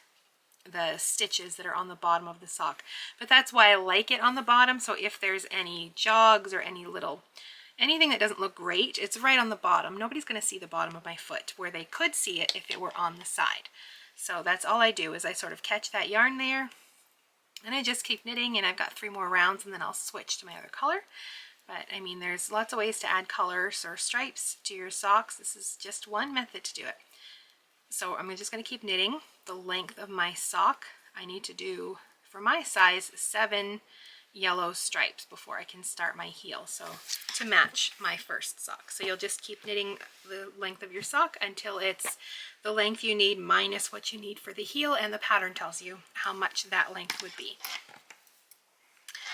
the stitches that are on the bottom of the sock. But that's why I like it on the bottom. So if there's any jogs or anything that doesn't look great, it's right on the bottom. Nobody's going to see the bottom of my foot, where they could see it if it were on the side. So that's all I do, is I sort of catch that yarn there and I just keep knitting, and I've got 3 more rounds and then I'll switch to my other color. But I mean, there's lots of ways to add colors or stripes to your socks. This is just one method to do it. So I'm just going to keep knitting the length of my sock. I need to do, for my size, 7 yellow stripes before I can start my heel, so to match my first sock. So you'll just keep knitting the length of your sock until it's the length you need minus what you need for the heel, and the pattern tells you how much that length would be.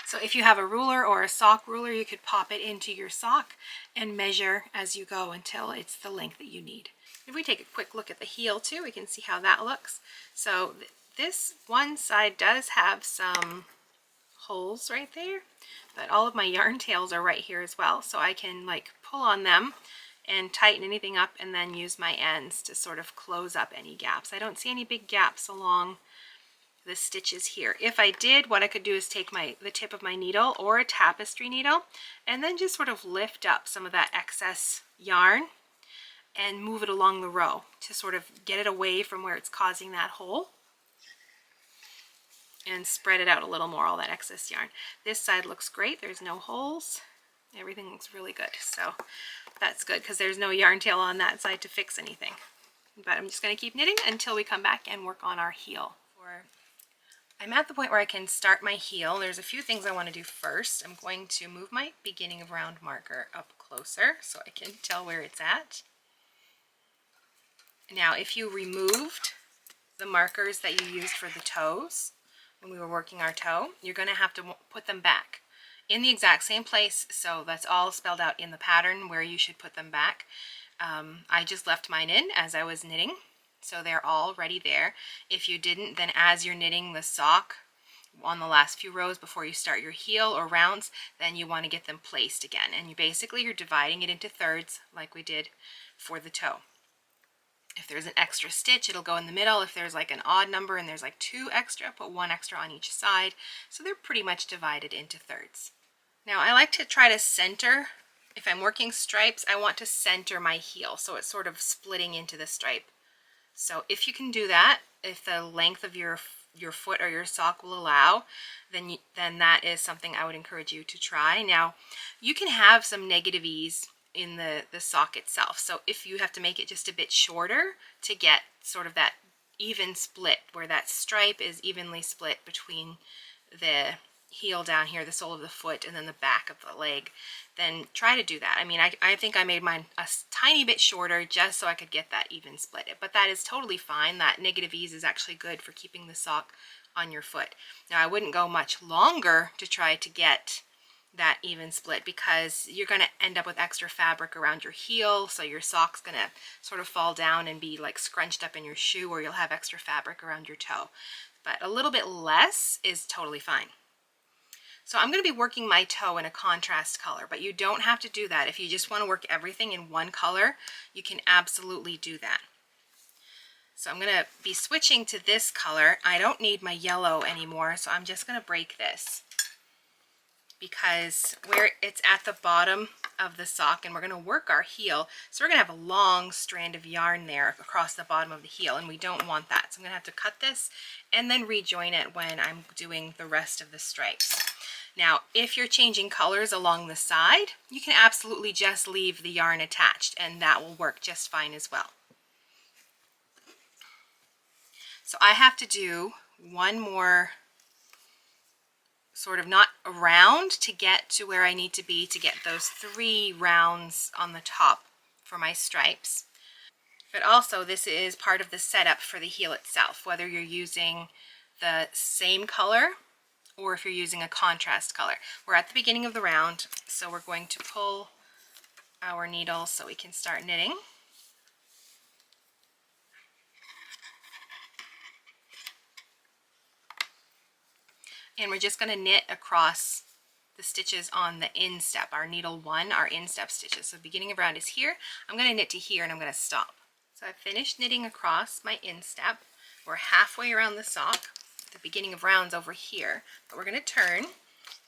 So if you have a ruler or a sock ruler, you could pop it into your sock and measure as you go until it's the length that you need. If we take a quick look at the heel too, we can see how that looks. So this one side does have some holes right there, but all of my yarn tails are right here as well. So I can like pull on them and tighten anything up and then use my ends to sort of close up any gaps. I don't see any big gaps along the stitches here. If I did, what I could do is take the tip of my needle or a tapestry needle and then just sort of lift up some of that excess yarn and move it along the row to sort of get it away from where it's causing that hole, and spread it out a little more, all that excess yarn. This side looks great. There's no holes. Everything looks really good. So that's good, because there's no yarn tail on that side to fix anything. but I'm just going to keep knitting until we come back and work on our heel. I'm at the point where I can start my heel. There's a few things I want to do first. I'm going to move my beginning of round marker up closer so I can tell where it's at. Now, if you removed the markers that you used for the toes when we were working our toe, you're going to have to put them back in the exact same place. So that's all spelled out in the pattern where you should put them back. I just left mine in as I was knitting, so they're already there. If you didn't, then as you're knitting the sock on the last few rows before you start your heel or rounds, then you want to get them placed again. And you're dividing it into thirds like we did for the toe. If there's an extra stitch, it'll go in the middle. If there's like an odd number and there's like 2 extra, put 1 extra on each side. So they're pretty much divided into thirds. Now I like to try to center. If I'm working stripes, I want to center my heel so it's sort of splitting into the stripe. So if you can do that, if the length of your foot or your sock will allow, then that is something I would encourage you to try. Now, you can have some negative ease in the sock itself. So if you have to make it just a bit shorter to get sort of that even split where that stripe is evenly split between the heel down here, the sole of the foot, and then the back of the leg, then try to do that. I mean, I think I made mine a tiny bit shorter just so I could get that even split. But that is totally fine. That negative ease is actually good for keeping the sock on your foot. Now, I wouldn't go much longer to try to get that even split because you're going to end up with extra fabric around your heel, so your sock's going to sort of fall down and be like scrunched up in your shoe, or you'll have extra fabric around your toe. But a little bit less is totally fine. So I'm going to be working my toe in a contrast color, but you don't have to do that. If you just want to work everything in one color, you can absolutely do that. So I'm going to be switching to this color. I don't need my yellow anymore, so I'm just going to break this because where it's at the bottom of the sock and we're going to work our heel, so we're going to have a long strand of yarn there across the bottom of the heel, and we don't want that. So I'm going to have to cut this and then rejoin it when I'm doing the rest of the stripes. Now, if you're changing colors along the side, you can absolutely just leave the yarn attached and that will work just fine as well. So I have to do one more sort of not around to get to where I need to be to get those 3 rounds on the top for my stripes. But also this is part of the setup for the heel itself, whether you're using the same color or if you're using a contrast color. We're at the beginning of the round, so we're going to pull our needle so we can start knitting. And we're just going to knit across the stitches on the instep, our needle 1, our instep stitches. So the beginning of round is here. I'm going to knit to here and I'm going to stop. So I've finished knitting across my instep. We're halfway around the sock. The beginning of round's over here, but we're going to turn.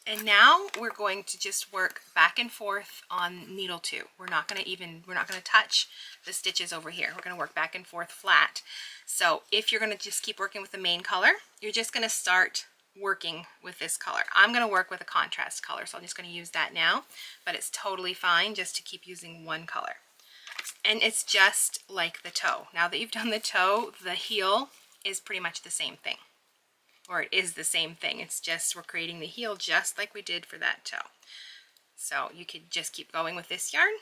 And now we're going to just work back and forth on needle 2. We're not going to touch the stitches over here. We're going to work back and forth flat. So if you're going to just keep working with the main color, you're just going to start working with this color. I'm going to work with a contrast color, so I'm just going to use that now, but it's totally fine just to keep using one color. And it's just like the toe. Now that you've done the toe, the heel is pretty much the same thing. Or it is the same thing. It's just we're creating the heel just like we did for that toe. So you could just keep going with this yarn,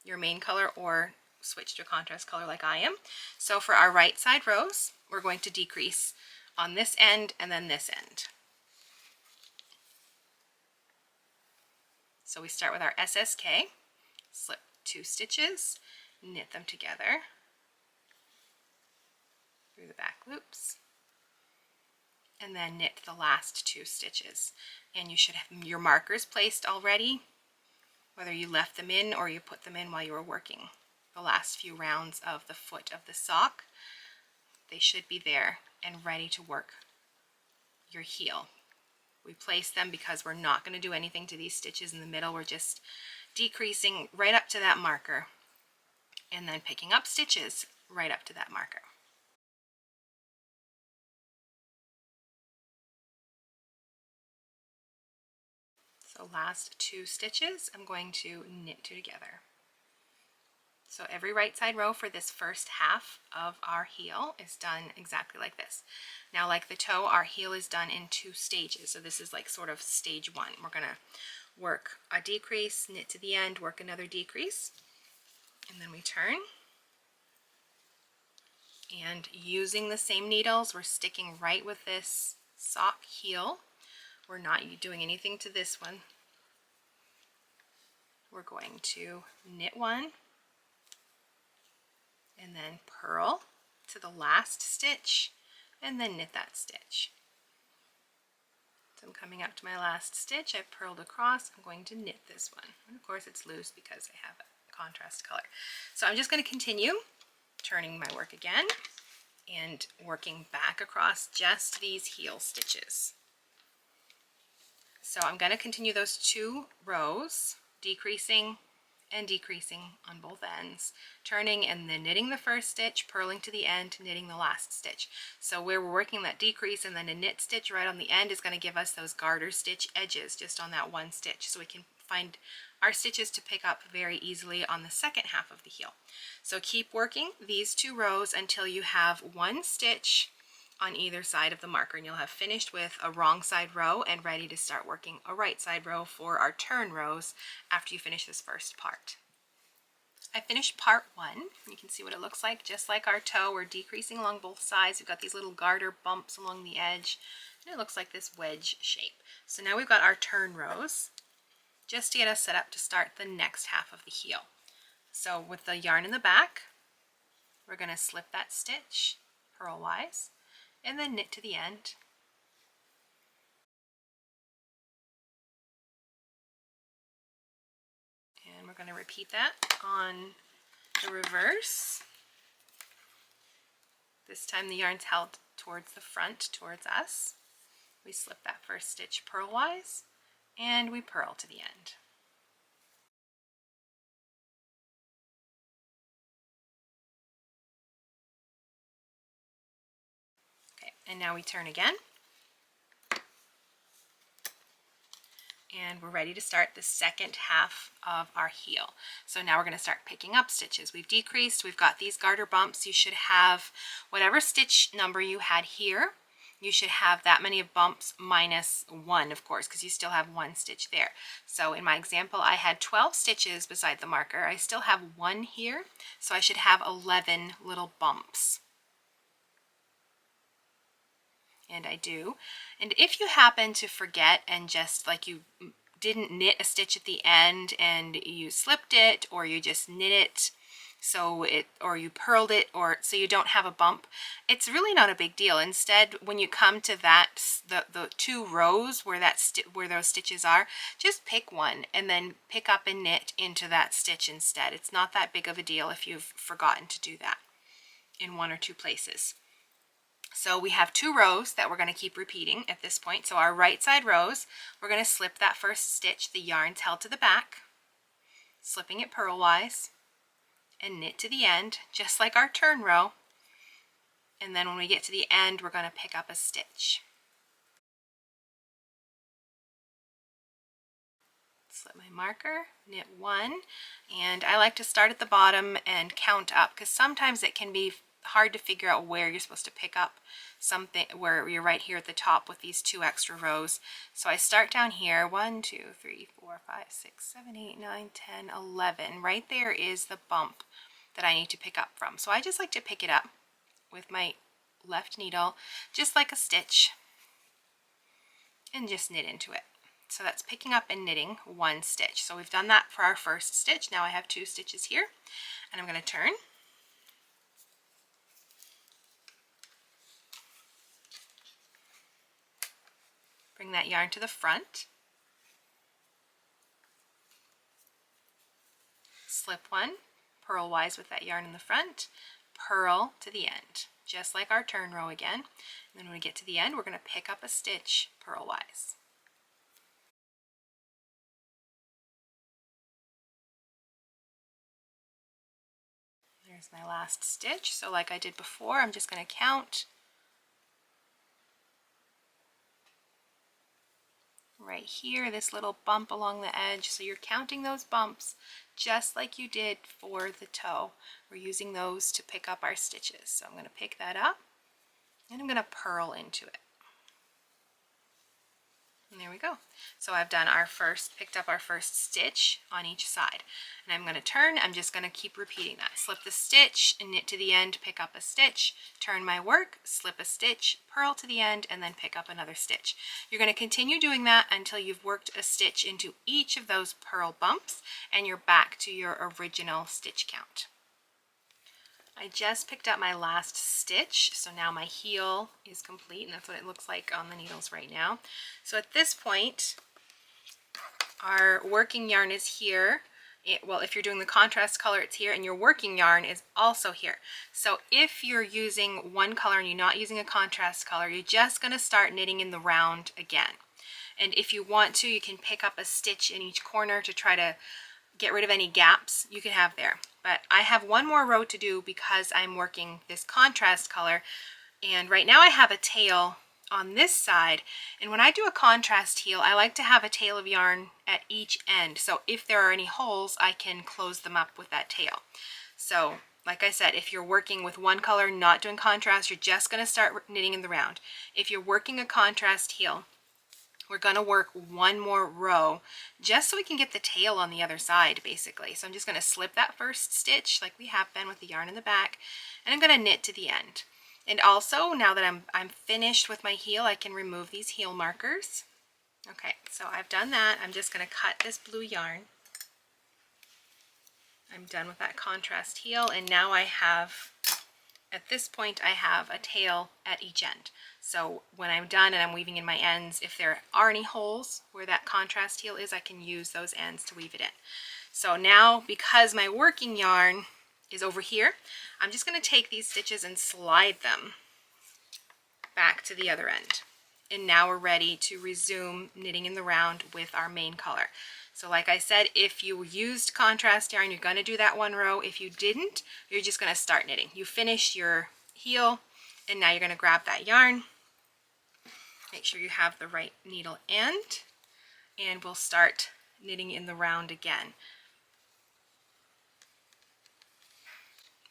your main color, or switch to a contrast color like I am. So for our right side rows, we're going to decrease on this end and then this end. So we start with our SSK, slip 2 stitches, knit them together through the back loops, and then knit the last 2 stitches. And you should have your markers placed already, whether you left them in or you put them in while you were working the last few rounds of the foot of the sock. They should be there and ready to work your heel. We place them because we're not going to do anything to these stitches in the middle. We're just decreasing right up to that marker and then picking up stitches right up to that marker. So last 2 stitches I'm going to knit 2 together. So every right side row for this first half of our heel is done exactly like this. Now, like the toe, our heel is done in 2 stages. So this is like sort of stage 1. We're going to work a decrease, knit to the end, work another decrease, and then we turn. And using the same needles, we're sticking right with this sock heel. We're not doing anything to this one. We're going to knit 1, and then purl to the last stitch, and then knit that stitch. So I'm coming up to my last stitch, I've purled across, I'm going to knit this one. And of course it's loose because I have a contrast color. So I'm just going to continue turning my work again and working back across just these heel stitches. So I'm going to continue those 2 rows, decreasing and decreasing on both ends, turning and then knitting the first stitch, purling to the end, knitting the last stitch. So where we're working that decrease and then a knit stitch right on the end is going to give us those garter stitch edges just on that one stitch, so we can find our stitches to pick up very easily on the second half of the heel. So keep working these 2 rows until you have 1 stitch on either side of the marker, and you'll have finished with a wrong side row and ready to start working a right side row for our turn rows after you finish this first part. I finished part 1. You can see what it looks like. Just like our toe, we're decreasing along both sides. We've got these little garter bumps along the edge, and it looks like this wedge shape. So now we've got our turn rows just to get us set up to start the next half of the heel. So with the yarn in the back, we're going to slip that stitch purlwise and then knit to the end. And we're going to repeat that on the reverse. This time the yarn's held towards the front, towards us. We slip that first stitch purlwise and we purl to the end. Okay, and now we turn again. And we're ready to start the second half of our heel. So now we're going to start picking up stitches. We've decreased, we've got these garter bumps. You should have whatever stitch number you had here, you should have that many of bumps minus 1, of course, because you still have 1 stitch there. So in my example, I had 12 stitches beside the marker. I still have 1 here, so I should have 11 little bumps. And I do. And if you happen to forget and just like you didn't knit a stitch at the end and you slipped it, or you just knit it or you purled it, or so you don't have a bump, it's really not a big deal. Instead, when you come to that the 2 rows where where those stitches are, just pick one and then pick up and knit into that stitch instead. It's not that big of a deal if you've forgotten to do that in 1 or 2 places. So we have 2 rows that we're going to keep repeating at this point. So our right side rows, we're going to slip that first stitch, the yarn's held to the back, slipping it purlwise, and knit to the end, just like our turn row. And then when we get to the end, we're going to pick up a stitch. Slip my marker, knit 1, and I like to start at the bottom and count up, because sometimes it can be hard to figure out where you're supposed to pick up something, where you're right here at the top with these 2 extra rows. So I start down here, 1, 2, 3, 4, 5, 6, 7, 8, 9, 10, 11. Right there is the bump that I need to pick up from. So I just like to pick it up with my left needle, just like a stitch, and just knit into it. So that's picking up and knitting 1 stitch. So we've done that for our first stitch. Now I have 2 stitches here, and I'm going to turn. Bring that yarn to the front, slip 1, purlwise with that yarn in the front, purl to the end, just like our turn row again. And then when we get to the end, we're going to pick up a stitch purlwise. There's my last stitch. So like I did before, I'm just going to count right here, this little bump along the edge. So you're counting those bumps just like you did for the toe. We're using those to pick up our stitches. So I'm going to pick that up and I'm going to purl into it. And there we go. So I've done picked up our first stitch on each side. And I'm going to turn, I'm just going to keep repeating that. Slip the stitch and knit to the end, pick up a stitch, turn my work, slip a stitch, purl to the end, and then pick up another stitch. You're going to continue doing that until you've worked a stitch into each of those purl bumps and you're back to your original stitch count. I just picked up my last stitch, so now my heel is complete, and that's what it looks like on the needles right now. So at this point, our working yarn is here. Well, if you're doing the contrast color, it's here, and your working yarn is also here. So if you're using one color and you're not using a contrast color, you're just going to start knitting in the round again. And if you want to, you can pick up a stitch in each corner to try to get rid of any gaps you can have there. But I have one more row to do because I'm working this contrast color, and right now I have a tail on this side, and when I do a contrast heel, I like to have a tail of yarn at each end, so if there are any holes, I can close them up with that tail. So like I said, if you're working with one color, not doing contrast, you're just going to start knitting in the round. If you're working a contrast heel, we're going to work one more row just so we can get the tail on the other side, basically. So I'm just going to slip that first stitch like we have been with the yarn in the back, and I'm going to knit to the end. And also, now that I'm finished with my heel, I can remove these heel markers. Okay, so I've done that. I'm just going to cut this blue yarn. I'm done with that contrast heel, and now I have, at this point, I have a tail at each end. So when I'm done and I'm weaving in my ends, if there are any holes where that contrast heel is, I can use those ends to weave it in. So now, because my working yarn is over here, I'm just going to take these stitches and slide them back to the other end. And now we're ready to resume knitting in the round with our main color. So like I said, if you used contrast yarn, you're going to do that one row. If you didn't, you're just going to start knitting. You finish your heel, and now you're going to grab that yarn. Make sure you have the right needle end, and we'll start knitting in the round again.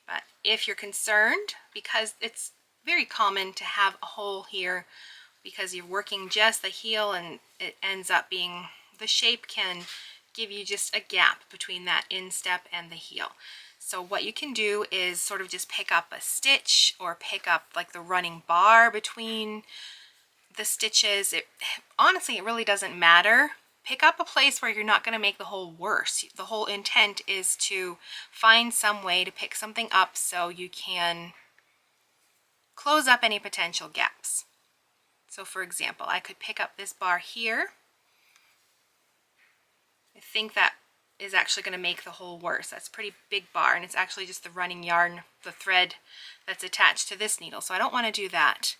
But if you're concerned, because it's very common to have a hole here because you're working just the heel and it ends up being, the shape can give you just a gap between that instep and the heel. So what you can do is sort of just pick up a stitch or pick up like the running bar between the stitches. Honestly, it really doesn't matter. Pick up a place where you're not going to make the hole worse. The whole intent is to find some way to pick something up so you can close up any potential gaps. So for example, I could pick up this bar here. I think that is actually going to make the hole worse. That's a pretty big bar, and it's actually just the running yarn, the thread that's attached to this needle. So I don't want to do that.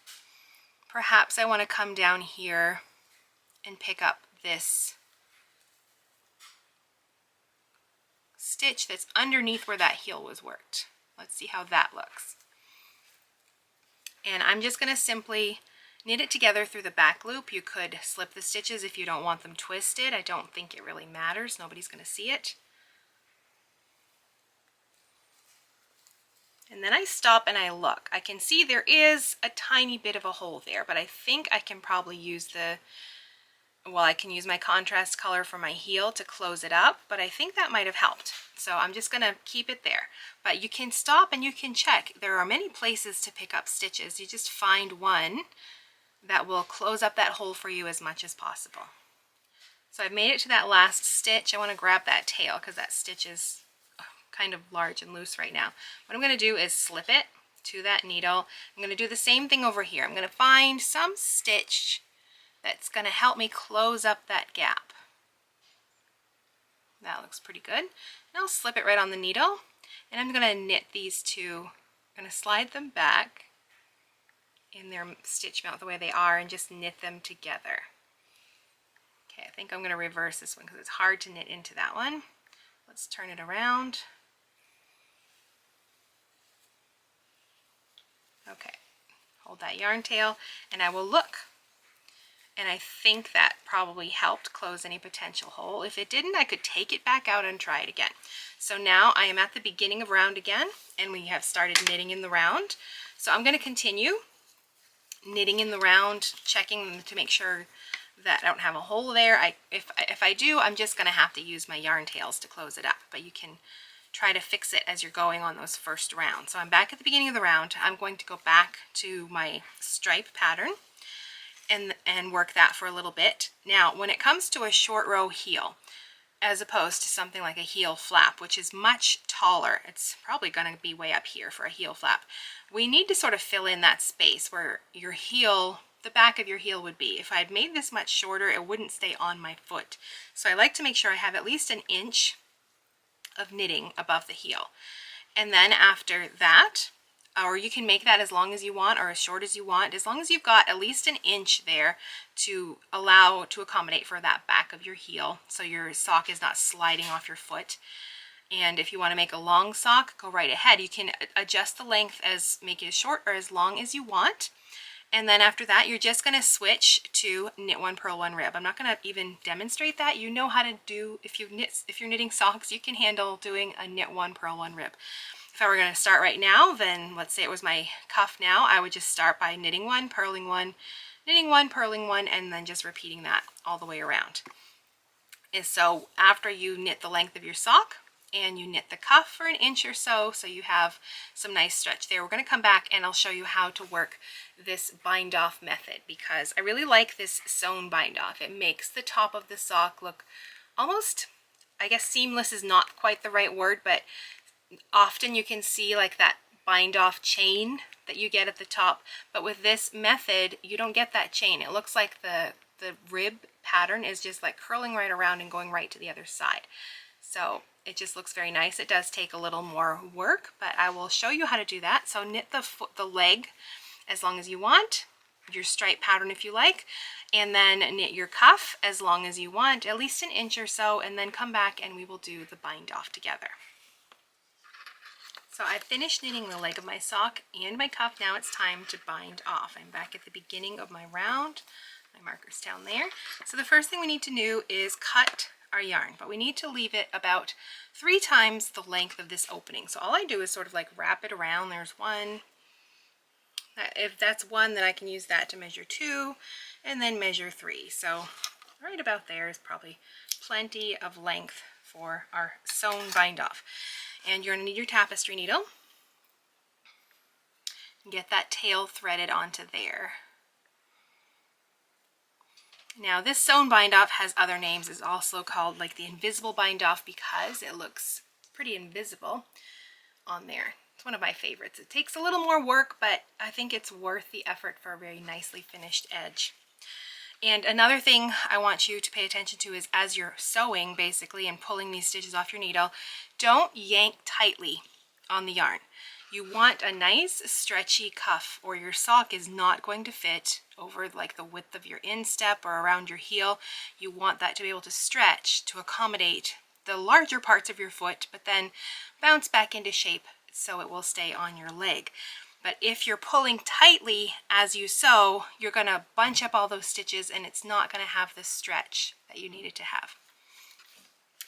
Perhaps I want to come down here and pick up this stitch that's underneath where that heel was worked. Let's see how that looks. And I'm just going to simply knit it together through the back loop. You could slip the stitches if you don't want them twisted. I don't think it really matters. Nobody's going to see it. And then I stop and I look. I can see there is a tiny bit of a hole there, but I think I can probably use I can use my contrast color for my heel to close it up, but I think that might have helped. So I'm just going to keep it there. But you can stop and you can check. There are many places to pick up stitches. You just find one that will close up that hole for you as much as possible. So I've made it to that last stitch. I want to grab that tail because that stitch is kind of large and loose right now. What I'm going to do is slip it to that needle. I'm going to do the same thing over here. I'm going to find some stitch that's going to help me close up that gap. That looks pretty good. And I'll slip it right on the needle, and I'm going to knit these two. I'm going to slide them back in their stitch mount the way they are and just knit them together. Okay, I think I'm going to reverse this one because it's hard to knit into that one. Let's turn it around. Okay, hold that yarn tail, and I will look. and I think that probably helped close any potential hole. If it didn't, I could take it back out and try it again. So now I am at the beginning of round again, and we have started knitting in the round. So I'm going to continue knitting in the round, checking to make sure that I don't have a hole there. If I do, I'm just going to have to use my yarn tails to close it up, but you can try to fix it as you're going on those first rounds. So I'm back at the beginning of the round. I'm going to go back to my stripe pattern and work that for a little bit. Now, when it comes to a short row heel, as opposed to something like a heel flap, which is much taller, it's probably going to be way up here for a heel flap, we need to sort of fill in that space where your heel, the back of your heel would be. If I'd made this much shorter, it wouldn't stay on my foot. So I like to make sure I have at least an inch of knitting above the heel. And then after that, or you can make that as long as you want or as short as you want, as long as you've got at least an inch there to allow to accommodate for that back of your heel, so your sock is not sliding off your foot. And if you want to make a long sock, go right ahead. You can adjust the length as make it as short or as long as you want. And then after that, you're just going to switch to knit one, purl one, rib. I'm not going to even demonstrate that. You know how to do, if you're knitting socks, you can handle doing a knit one, purl one, rib. If I were going to start right now, then let's say it was my cuff now, I would just start by knitting one, purling one, knitting one, purling one, and then just repeating that all the way around. And so after you knit the length of your sock, and you knit the cuff for an inch or so, so you have some nice stretch there. We're going to come back and I'll show you how to work this bind off method, because I really like this sewn bind off. It makes the top of the sock look almost, I guess seamless is not quite the right word, but often you can see like that bind off chain that you get at the top, but with this method you don't get that chain. It looks like the rib pattern is just like curling right around and going right to the other side. So it just looks very nice. It does take a little more work, but I will show you how to do that. So knit the leg as long as you want, your stripe pattern if you like, and then knit your cuff as long as you want, at least an inch or so, and then come back and we will do the bind off together. So I've finished knitting the leg of my sock and my cuff. Now it's time to bind off. I'm back at the beginning of my round. My marker's down there. So the first thing we need to do is cut our yarn, but we need to leave it about 3 times the length of this opening. So all I do is sort of like wrap it around. There's one. If that's 1, then I can use that to measure 2 and then measure 3. So right about there is probably plenty of length for our sewn bind off. And you're going to need your tapestry needle and get that tail threaded onto there. Now this sewn bind off has other names. It's also called like the invisible bind off because it looks pretty invisible on there. It's one of my favorites. It takes a little more work, but I think it's worth the effort for a very nicely finished edge. And another thing I want you to pay attention to is as you're sewing basically and pulling these stitches off your needle, don't yank tightly on the yarn. You want a nice stretchy cuff or your sock is not going to fit over like the width of your instep or around your heel. You want that to be able to stretch to accommodate the larger parts of your foot, but then bounce back into shape so it will stay on your leg. But if you're pulling tightly as you sew, you're going to bunch up all those stitches and it's not going to have the stretch that you need it to have.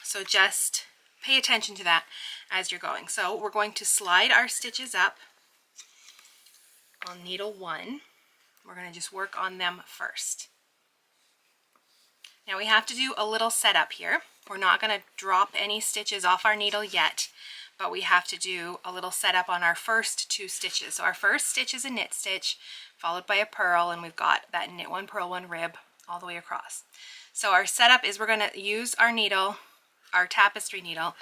So just pay attention to that as you're going. So we're going to slide our stitches up on needle 1. We're going to just work on them first. Now we have to do a little setup here. We're not going to drop any stitches off our needle yet, but we have to do a little setup on our first 2 stitches. So our first stitch is a knit stitch followed by a purl, and we've got that knit 1, purl 1, rib all the way across. So our setup is we're going to use our needle, our tapestry needle,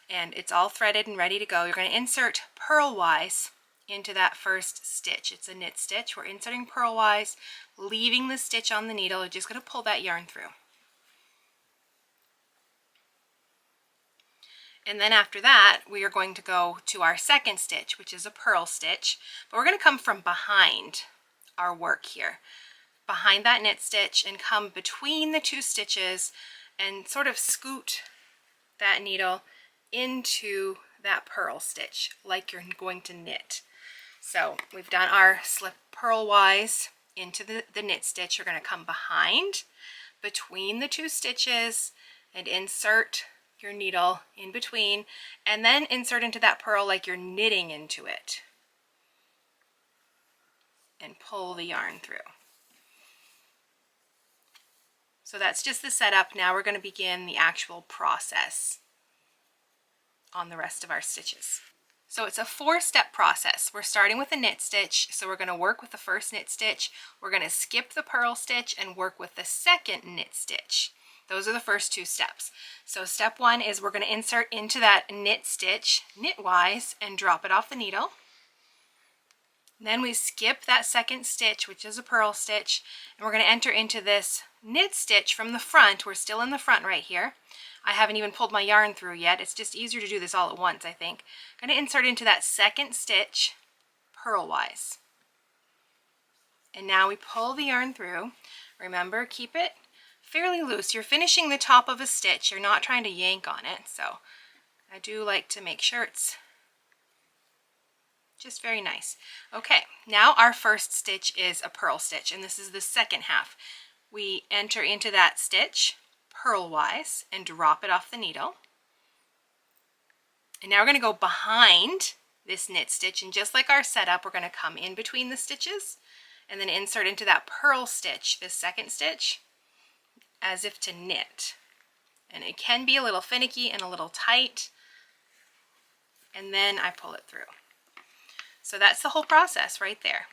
and it's all threaded and ready to go. You're going to insert purlwise into that first stitch. It's a knit stitch. We're inserting purlwise, leaving the stitch on the needle. You're just going to pull that yarn through. And then after that, we are going to go to our second stitch, which is a purl stitch, but we're going to come from behind our work here, behind that knit stitch, and come between the 2 stitches and sort of scoot that needle into that purl stitch like you're going to knit. So we've done our slip purlwise into the knit stitch, you're going to come behind between the two stitches and insert your needle in between, and then insert into that purl like you're knitting into it, and pull the yarn through. So that's just the setup. Now we're going to begin the actual process on the rest of our stitches. So it's a 4-step process. We're starting with a knit stitch, so we're going to work with the first knit stitch. We're going to skip the purl stitch and work with the second knit stitch. Those are the first 2 steps. So step 1 is we're going to insert into that knit stitch knitwise and drop it off the needle. Then we skip that second stitch, which is a purl stitch, and we're going to enter into this knit stitch from the front. We're still in the front right here. I haven't even pulled my yarn through yet. It's just easier to do this all at once, I think. I'm going to insert into that second stitch purlwise. And now we pull the yarn through. Remember, keep it fairly loose. You're finishing the top of a stitch. You're not trying to yank on it. So I do like to make sure it's just very nice. Okay, now our first stitch is a purl stitch, and this is the second half. We enter into that stitch purlwise and drop it off the needle. And now we're going to go behind this knit stitch, and just like our setup, we're going to come in between the stitches and then insert into that purl stitch, this second stitch, as if to knit. And it can be a little finicky and a little tight, and then I pull it through. So that's the whole process right there.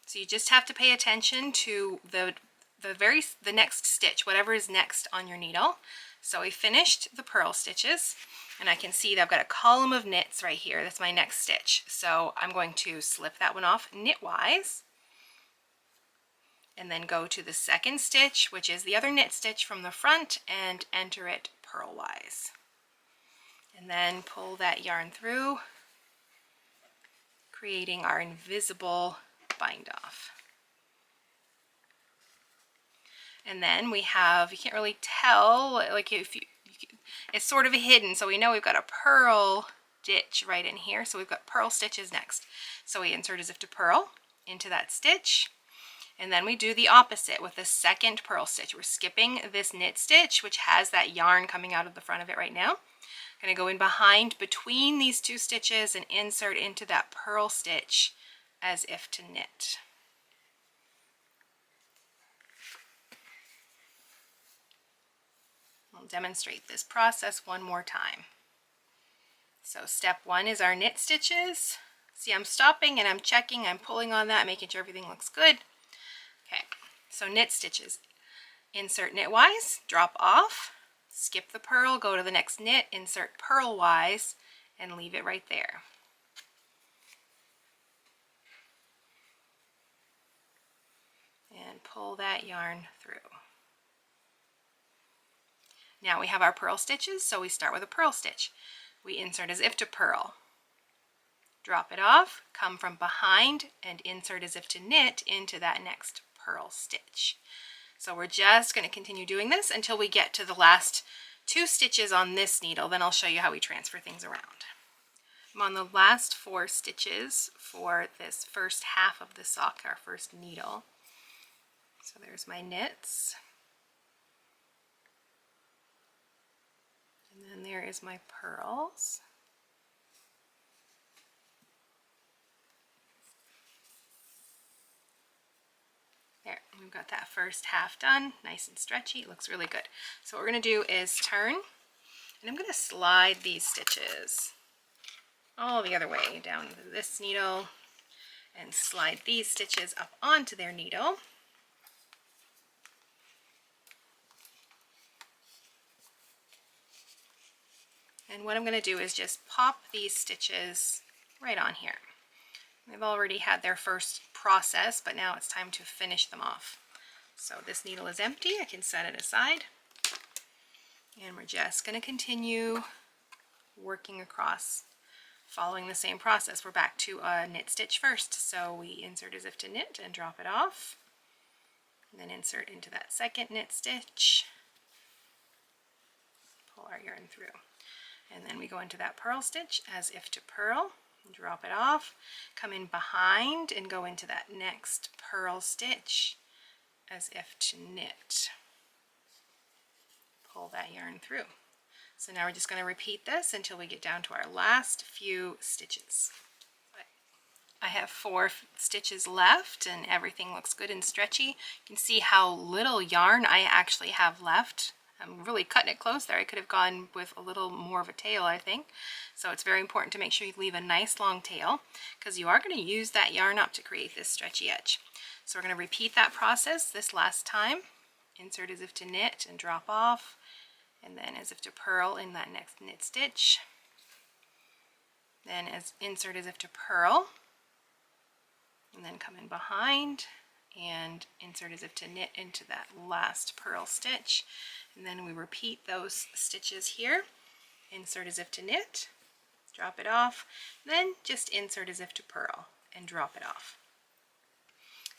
So you just have to pay attention to the next stitch, whatever is next on your needle. So we finished the purl stitches, and I can see that I've got a column of knits right here. That's my next stitch. So I'm going to slip that one off knitwise, and then go to the second stitch, which is the other knit stitch from the front, and enter it purlwise. And then pull that yarn through, creating our invisible bind off. And then we have, you can't really tell, like it's sort of hidden, so we know we've got a purl stitch right in here. So we've got purl stitches next. So we insert as if to purl into that stitch, and then we do the opposite with the second purl stitch. We're skipping this knit stitch, which has that yarn coming out of the front of it right now. I'm going to go in behind between these 2 stitches and insert into that purl stitch as if to knit. I'll demonstrate this process one more time. So step 1 is our knit stitches. See, I'm stopping and I'm checking, I'm pulling on that, making sure everything looks good. Okay, so knit stitches. Insert knitwise, drop off, skip the purl, go to the next knit, insert purlwise, and leave it right there. And pull that yarn through. Now we have our purl stitches, so we start with a purl stitch. We insert as if to purl. Drop it off, come from behind, and insert as if to knit into that next purl stitch. So we're just going to continue doing this until we get to the last 2 stitches on this needle. Then I'll show you how we transfer things around. I'm on the last 4 stitches for this first half of the sock, our first needle. So there's my knits. And then there is my purls. There, we've got that first half done, nice and stretchy. It looks really good. So what we're going to do is turn, and I'm going to slide these stitches all the other way down this needle and slide these stitches up onto their needle. And what I'm going to do is just pop these stitches right on here. They've already had their first process, but now it's time to finish them off. So this needle is empty, I can set it aside. And we're just going to continue working across, following the same process. We're back to a knit stitch first. So we insert as if to knit and drop it off. And then insert into that second knit stitch. Pull our yarn through. And then we go into that purl stitch as if to purl. Drop it off, come in behind and go into that next purl stitch as if to knit. Pull that yarn through. So now we're just going to repeat this until we get down to our last few stitches. I have 4 stitches left and everything looks good and stretchy. You can see how little yarn I actually have left. I'm really cutting it close there. I could have gone with a little more of a tail, I think. So it's very important to make sure you leave a nice long tail because you are going to use that yarn up to create this stretchy edge. So we're going to repeat that process this last time. Insert as if to knit and drop off, and then as if to purl in that next knit stitch. Then insert as if to purl, and then come in behind and insert as if to knit into that last purl stitch. And then we repeat those stitches here. Insert as if to knit, drop it off, then just insert as if to purl and drop it off.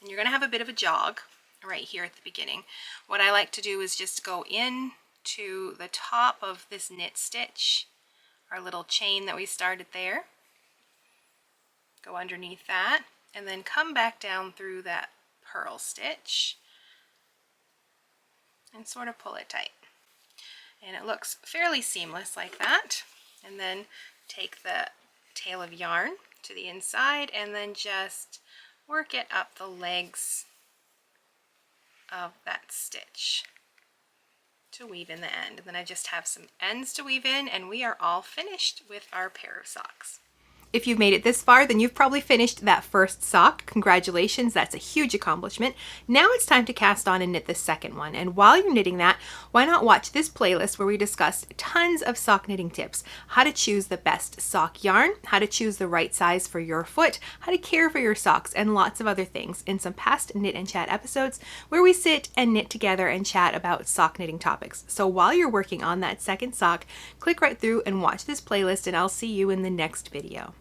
And you're going to have a bit of a jog right here at the beginning. What I like to do is just go in to the top of this knit stitch, our little chain that we started there, go underneath that, and then come back down through that purl stitch and sort of pull it tight. And it looks fairly seamless like that. And then take the tail of yarn to the inside and then just work it up the legs of that stitch to weave in the end. And then I just have some ends to weave in and we are all finished with our pair of socks. If you've made it this far, then you've probably finished that first sock. Congratulations, that's a huge accomplishment. Now it's time to cast on and knit the second one. And while you're knitting that, why not watch this playlist where we discuss tons of sock knitting tips, how to choose the best sock yarn, how to choose the right size for your foot, how to care for your socks, and lots of other things in some past Knit and Chat episodes where we sit and knit together and chat about sock knitting topics. So while you're working on that second sock, click right through and watch this playlist and I'll see you in the next video.